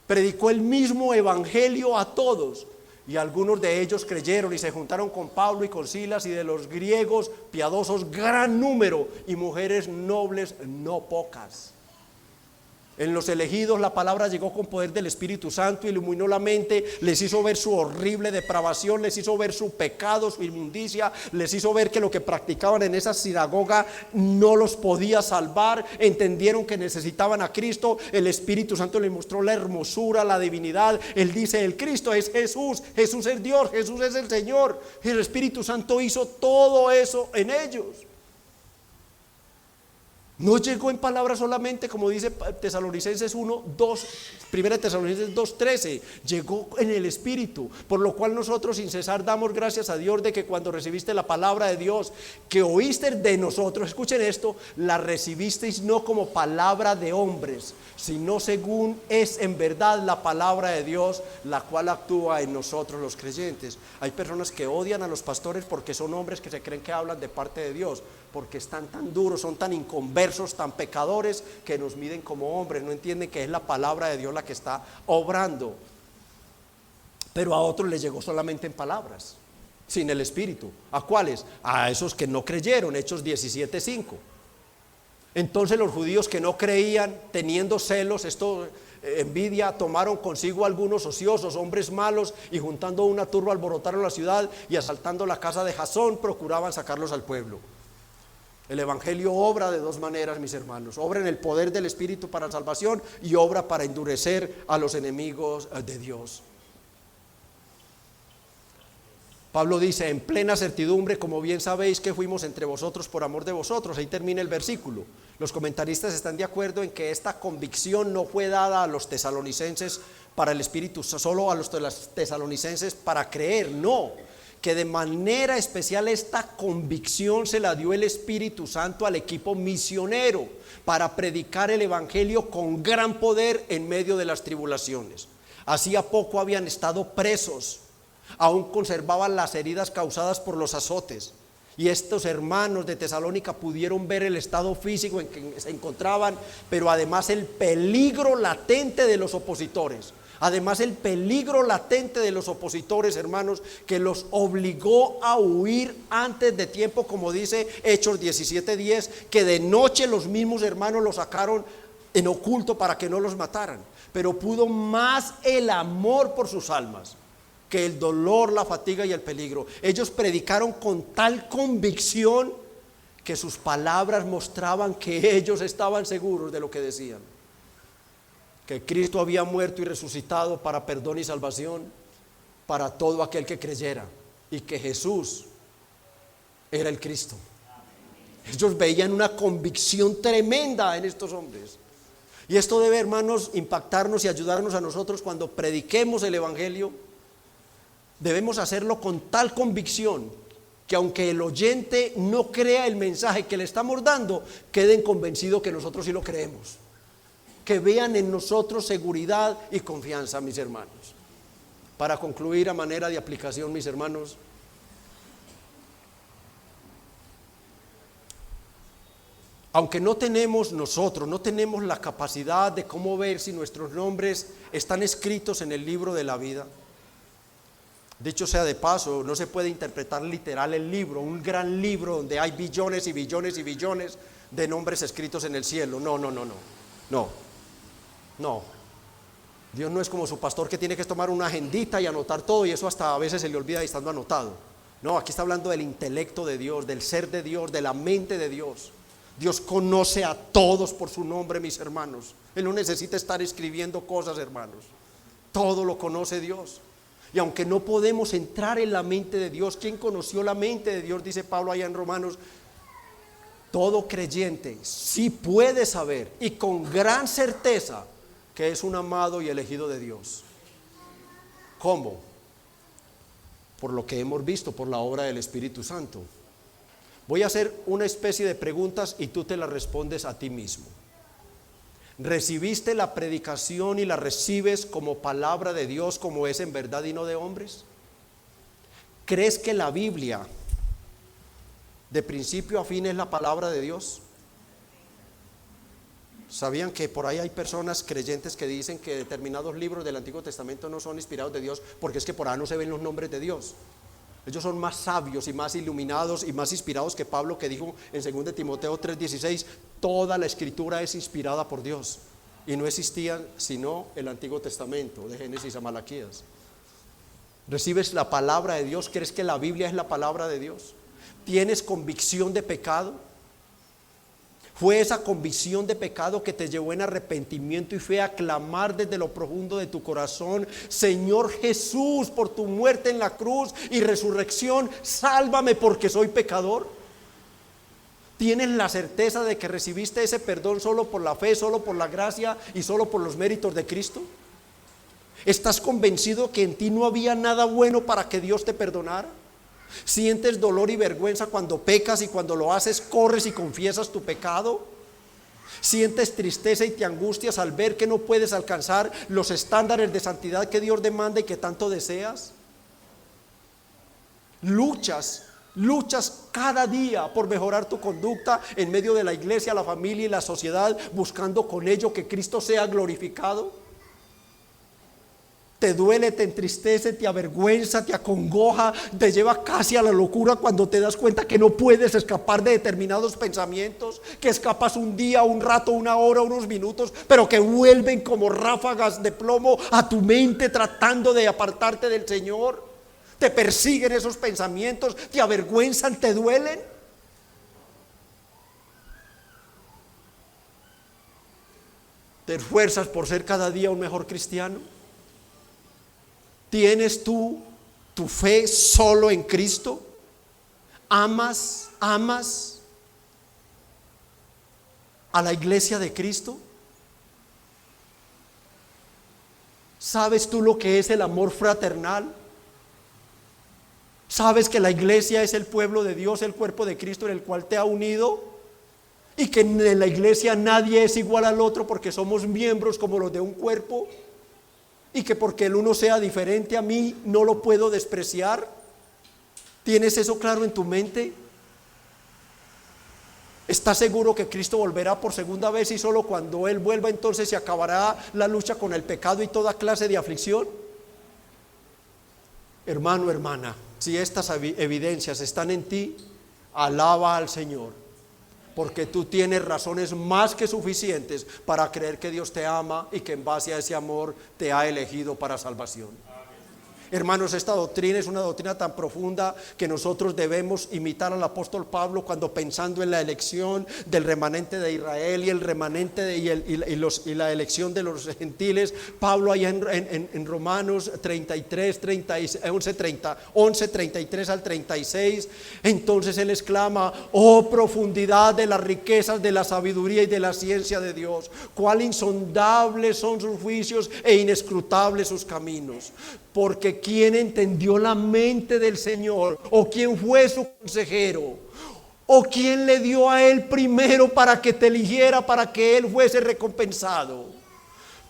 Predicó el mismo evangelio a todos. Y algunos de ellos creyeron y se juntaron con Pablo y con Silas, y de los griegos piadosos gran número, y mujeres nobles no pocas. En los elegidos la palabra llegó con poder del Espíritu Santo, iluminó la mente, les hizo ver su horrible depravación, les hizo ver su pecado, su inmundicia, les hizo ver que lo que practicaban en esa sinagoga no los podía salvar. Entendieron que necesitaban a Cristo. El Espíritu Santo les mostró la hermosura, la divinidad. Él dice, el Cristo es Jesús, Jesús es Dios, Jesús es el Señor. El Espíritu Santo hizo todo eso en ellos. No llegó en palabras solamente, como dice Tesalonicenses 1:2, 1 Tesalonicenses 2:13, llegó en el Espíritu, por lo cual nosotros sin cesar damos gracias a Dios de que cuando recibiste la palabra de Dios, que oíste de nosotros, escuchen esto, la recibisteis no como palabra de hombres, sino según es en verdad la palabra de Dios, la cual actúa en nosotros los creyentes. Hay personas que odian a los pastores porque son hombres que se creen que hablan de parte de Dios, porque están tan duros, son tan inconversos, tan pecadores, que nos miden como hombres, no entienden que es la palabra de Dios la que está obrando. Pero a otros les llegó solamente en palabras, sin el Espíritu. ¿A cuáles? A esos que no creyeron, Hechos 17:5. Entonces los judíos que no creían, teniendo celos, envidia, tomaron consigo algunos ociosos, hombres malos, y juntando una turba alborotaron la ciudad, y asaltando la casa de Jasón procuraban sacarlos al pueblo. El evangelio obra de 2 maneras, mis hermanos: obra en el poder del Espíritu para salvación, y obra para endurecer a los enemigos de Dios. Pablo dice, en plena certidumbre, como bien sabéis que fuimos entre vosotros por amor de vosotros. Ahí termina el versículo. Los comentaristas están de acuerdo en que esta convicción no fue dada a los tesalonicenses para el Espíritu, solo a los tesalonicenses para creer, no, que de manera especial esta convicción se la dio el Espíritu Santo al equipo misionero para predicar el evangelio con gran poder en medio de las tribulaciones. Hacía poco habían estado presos, aún conservaban las heridas causadas por los azotes, Y estos hermanos de Tesalónica pudieron ver el estado físico en que se encontraban, pero además el peligro latente de los opositores. Además el peligro latente de los opositores, hermanos, que los obligó a huir antes de tiempo, como dice Hechos 17:10, que de noche los mismos hermanos los sacaron en oculto para que no los mataran. Pero pudo más el amor por sus almas que el dolor, la fatiga y el peligro. Ellos predicaron con tal convicción que sus palabras mostraban que ellos estaban seguros de lo que decían, que Cristo había muerto y resucitado para perdón y salvación para todo aquel que creyera, y que Jesús era el Cristo. Ellos veían una convicción tremenda en estos hombres. Y esto debe, hermanos, impactarnos y ayudarnos a nosotros cuando prediquemos el Evangelio. Debemos hacerlo con tal convicción que aunque el oyente no crea el mensaje que le estamos dando, queden convencidos que nosotros sí lo creemos, que vean en nosotros seguridad y confianza, mis hermanos. Para concluir, a manera de aplicación, mis hermanos, aunque no tenemos la capacidad de cómo ver si nuestros nombres están escritos en el libro de la vida. Dicho sea de paso, no se puede interpretar literal el libro, un gran libro donde hay billones y billones y billones de nombres escritos en el cielo. No. Dios no es como su pastor que tiene que tomar una agendita y anotar todo, y eso hasta a veces se le olvida y estando anotado. No, aquí está hablando del intelecto de Dios, del ser de Dios, de la mente de Dios. Dios conoce a todos por su nombre, mis hermanos. Él no necesita estar escribiendo cosas, hermanos. Todo lo conoce Dios. Y aunque no podemos entrar en la mente de Dios, ¿quién conoció la mente de Dios? Dice Pablo allá en Romanos. Todo creyente sí puede saber, y con gran certeza, que es un amado y elegido de Dios. ¿Cómo? Por lo que hemos visto, por la obra del Espíritu Santo. Voy a hacer una especie de preguntas y tú te las respondes a ti mismo. ¿Recibiste la predicación y la recibes como palabra de Dios, como es en verdad y no de hombres? ¿Crees que la Biblia de principio a fin es la palabra de Dios? ¿Sabían que por ahí hay personas creyentes que dicen que determinados libros del Antiguo Testamento no son inspirados de Dios porque es que por ahí no se ven los nombres de Dios? Ellos son más sabios y más iluminados y más inspirados que Pablo, que dijo en 2 Timoteo 3:16, toda la escritura es inspirada por Dios. Y no existía sino el Antiguo Testamento, de Génesis a Malaquías. ¿Recibes la palabra de Dios? ¿Crees que la Biblia es la palabra de Dios? ¿Tienes convicción de pecado? ¿Fue esa convicción de pecado que te llevó en arrepentimiento y fe a clamar desde lo profundo de tu corazón: Señor Jesús, por tu muerte en la cruz y resurrección, sálvame porque soy pecador? ¿Tienes la certeza de que recibiste ese perdón solo por la fe, solo por la gracia y solo por los méritos de Cristo? ¿Estás convencido que en ti no había nada bueno para que Dios te perdonara? ¿Sientes dolor y vergüenza cuando pecas y cuando lo haces corres y confiesas tu pecado? ¿Sientes tristeza y te angustias al ver que no puedes alcanzar los estándares de santidad que Dios demanda y que tanto deseas? Luchas cada día por mejorar tu conducta en medio de la iglesia, la familia y la sociedad, buscando con ello que Cristo sea glorificado. Te duele, te entristece, te avergüenza, te acongoja, te lleva casi a la locura cuando te das cuenta que no puedes escapar de determinados pensamientos, que escapas un día, un rato, una hora, unos minutos, pero que vuelven como ráfagas de plomo a tu mente tratando de apartarte del Señor. Te persiguen esos pensamientos, te avergüenzan, te duelen. ¿Te esfuerzas por ser cada día un mejor cristiano? ¿Tienes tú tu fe solo en Cristo? ¿Amas a la iglesia de Cristo? ¿Sabes tú lo que es el amor fraternal? ¿Sabes que la iglesia es el pueblo de Dios, el cuerpo de Cristo en el cual te ha unido? Y que en la iglesia nadie es igual al otro porque somos miembros como los de un cuerpo. Y que porque el uno sea diferente a mí no lo puedo despreciar. ¿Tienes eso claro en tu mente? ¿Está seguro que Cristo volverá por segunda vez y solo cuando Él vuelva entonces se acabará la lucha con el pecado y toda clase de aflicción? Hermano, hermana, si estas evidencias están en ti, alaba al Señor, porque tú tienes razones más que suficientes para creer que Dios te ama y que en base a ese amor te ha elegido para salvación. Hermanos, esta doctrina es una doctrina tan profunda que nosotros debemos imitar al apóstol Pablo cuando, pensando en la elección del remanente de Israel y el remanente y la elección de los gentiles, Pablo allá en Romanos 33, 11, 33 al 36, entonces él exclama: oh profundidad de las riquezas de la sabiduría y de la ciencia de Dios, cuán insondables son sus juicios e inescrutables sus caminos. Porque ¿quién entendió la mente del Señor? ¿O quién fue su consejero? ¿O quién le dio a Él primero para que te eligiera, para que Él fuese recompensado?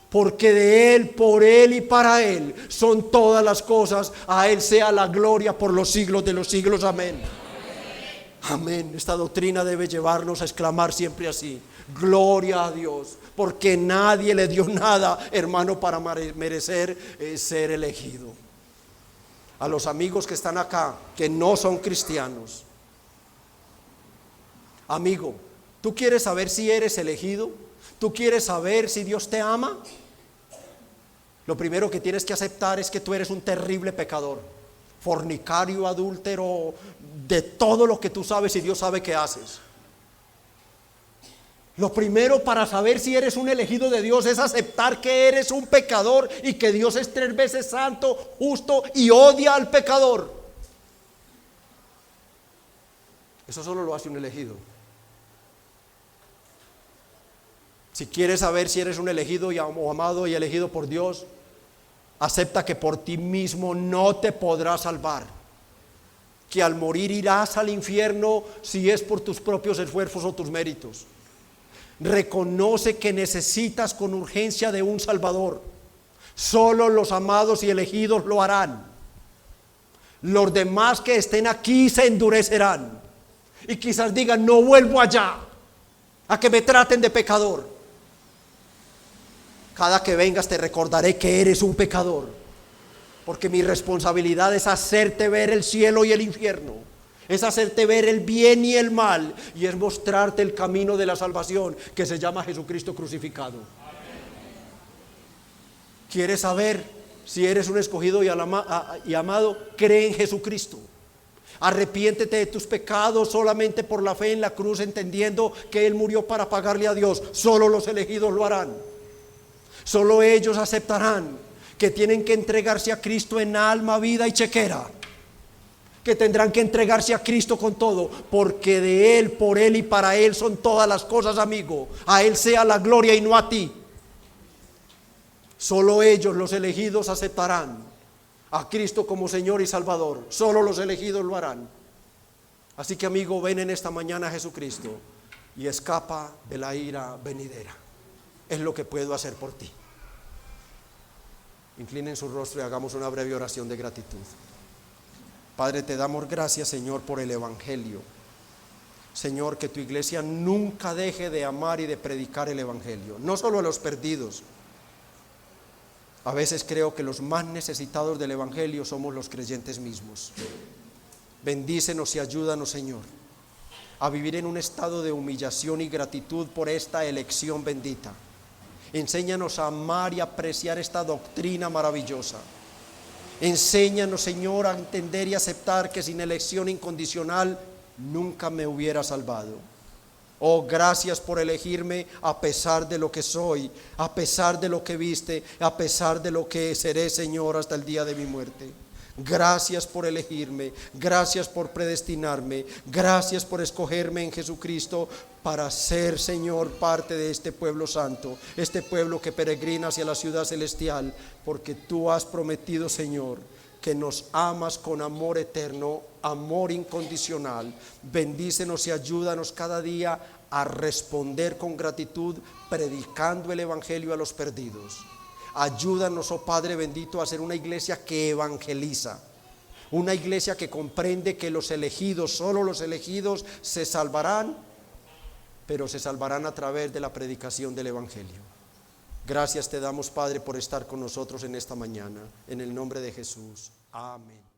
Porque de Él, por Él y para Él son todas las cosas. A Él sea la gloria por los siglos de los siglos. Amén. Amén. Esta doctrina debe llevarnos a exclamar siempre así: gloria a Dios, porque nadie le dio nada, hermano, para merecer ser elegido. A los amigos que están acá, que no son cristianos: amigo, ¿tú quieres saber si eres elegido? ¿Tú quieres saber si Dios te ama? Lo primero que tienes que aceptar es que tú eres un terrible pecador, fornicario, adúltero, de todo lo que tú sabes y Dios sabe que haces. Lo primero para saber si eres un elegido de Dios es aceptar que eres un pecador y que Dios es 3 veces santo, justo y odia al pecador. Eso solo lo hace un elegido. Si quieres saber si eres un elegido o amado y elegido por Dios, acepta que por ti mismo no te podrás salvar, que al morir irás al infierno si es por tus propios esfuerzos o tus méritos. Reconoce que necesitas con urgencia de un Salvador. Solo los amados y elegidos lo harán. Los demás que estén aquí se endurecerán y quizás digan: no vuelvo allá a que me traten de pecador. Cada que vengas te recordaré que eres un pecador, porque mi responsabilidad es hacerte ver el cielo y el infierno, es hacerte ver el bien y el mal, y es mostrarte el camino de la salvación que se llama Jesucristo crucificado. ¿Quieres saber si eres un escogido y amado? Cree en Jesucristo. Arrepiéntete de tus pecados solamente por la fe en la cruz, entendiendo que Él murió para pagarle a Dios. Solo los elegidos lo harán. Solo ellos aceptarán que tienen que entregarse a Cristo en alma, vida y chequera, que tendrán que entregarse a Cristo con todo, porque de Él, por Él y para Él son todas las cosas, amigo. A Él sea la gloria y no a ti. Solo ellos, los elegidos, aceptarán a Cristo como Señor y Salvador. Solo los elegidos lo harán. Así que, amigo, ven en esta mañana a Jesucristo y escapa de la ira venidera. Es lo que puedo hacer por ti. Inclinen su rostro y hagamos una breve oración de gratitud. Padre, te damos gracias, Señor, por el Evangelio. Señor, que tu iglesia nunca deje de amar y de predicar el Evangelio, no solo a los perdidos. A veces creo que los más necesitados del Evangelio somos los creyentes mismos. Bendícenos y ayúdanos, Señor, a vivir en un estado de humillación y gratitud por esta elección bendita. Enséñanos a amar y apreciar esta doctrina maravillosa. Enséñanos, Señor, a entender y aceptar que sin elección incondicional nunca me hubiera salvado. Oh, gracias por elegirme a pesar de lo que soy, a pesar de lo que viste, a pesar de lo que seré, Señor, hasta el día de mi muerte. Gracias por elegirme, gracias por predestinarme, gracias por escogerme en Jesucristo para ser, Señor, parte de este pueblo santo, este pueblo que peregrina hacia la ciudad celestial, porque tú has prometido, Señor, que nos amas con amor eterno, amor incondicional. Bendícenos y ayúdanos cada día a responder con gratitud, predicando el Evangelio a los perdidos. Ayúdanos, oh Padre bendito, a ser una iglesia que evangeliza, una iglesia que comprende que los elegidos, solo los elegidos se salvarán pero se salvarán a través de la predicación del Evangelio. Gracias te damos, Padre, por estar con nosotros en esta mañana. En el nombre de Jesús. Amén.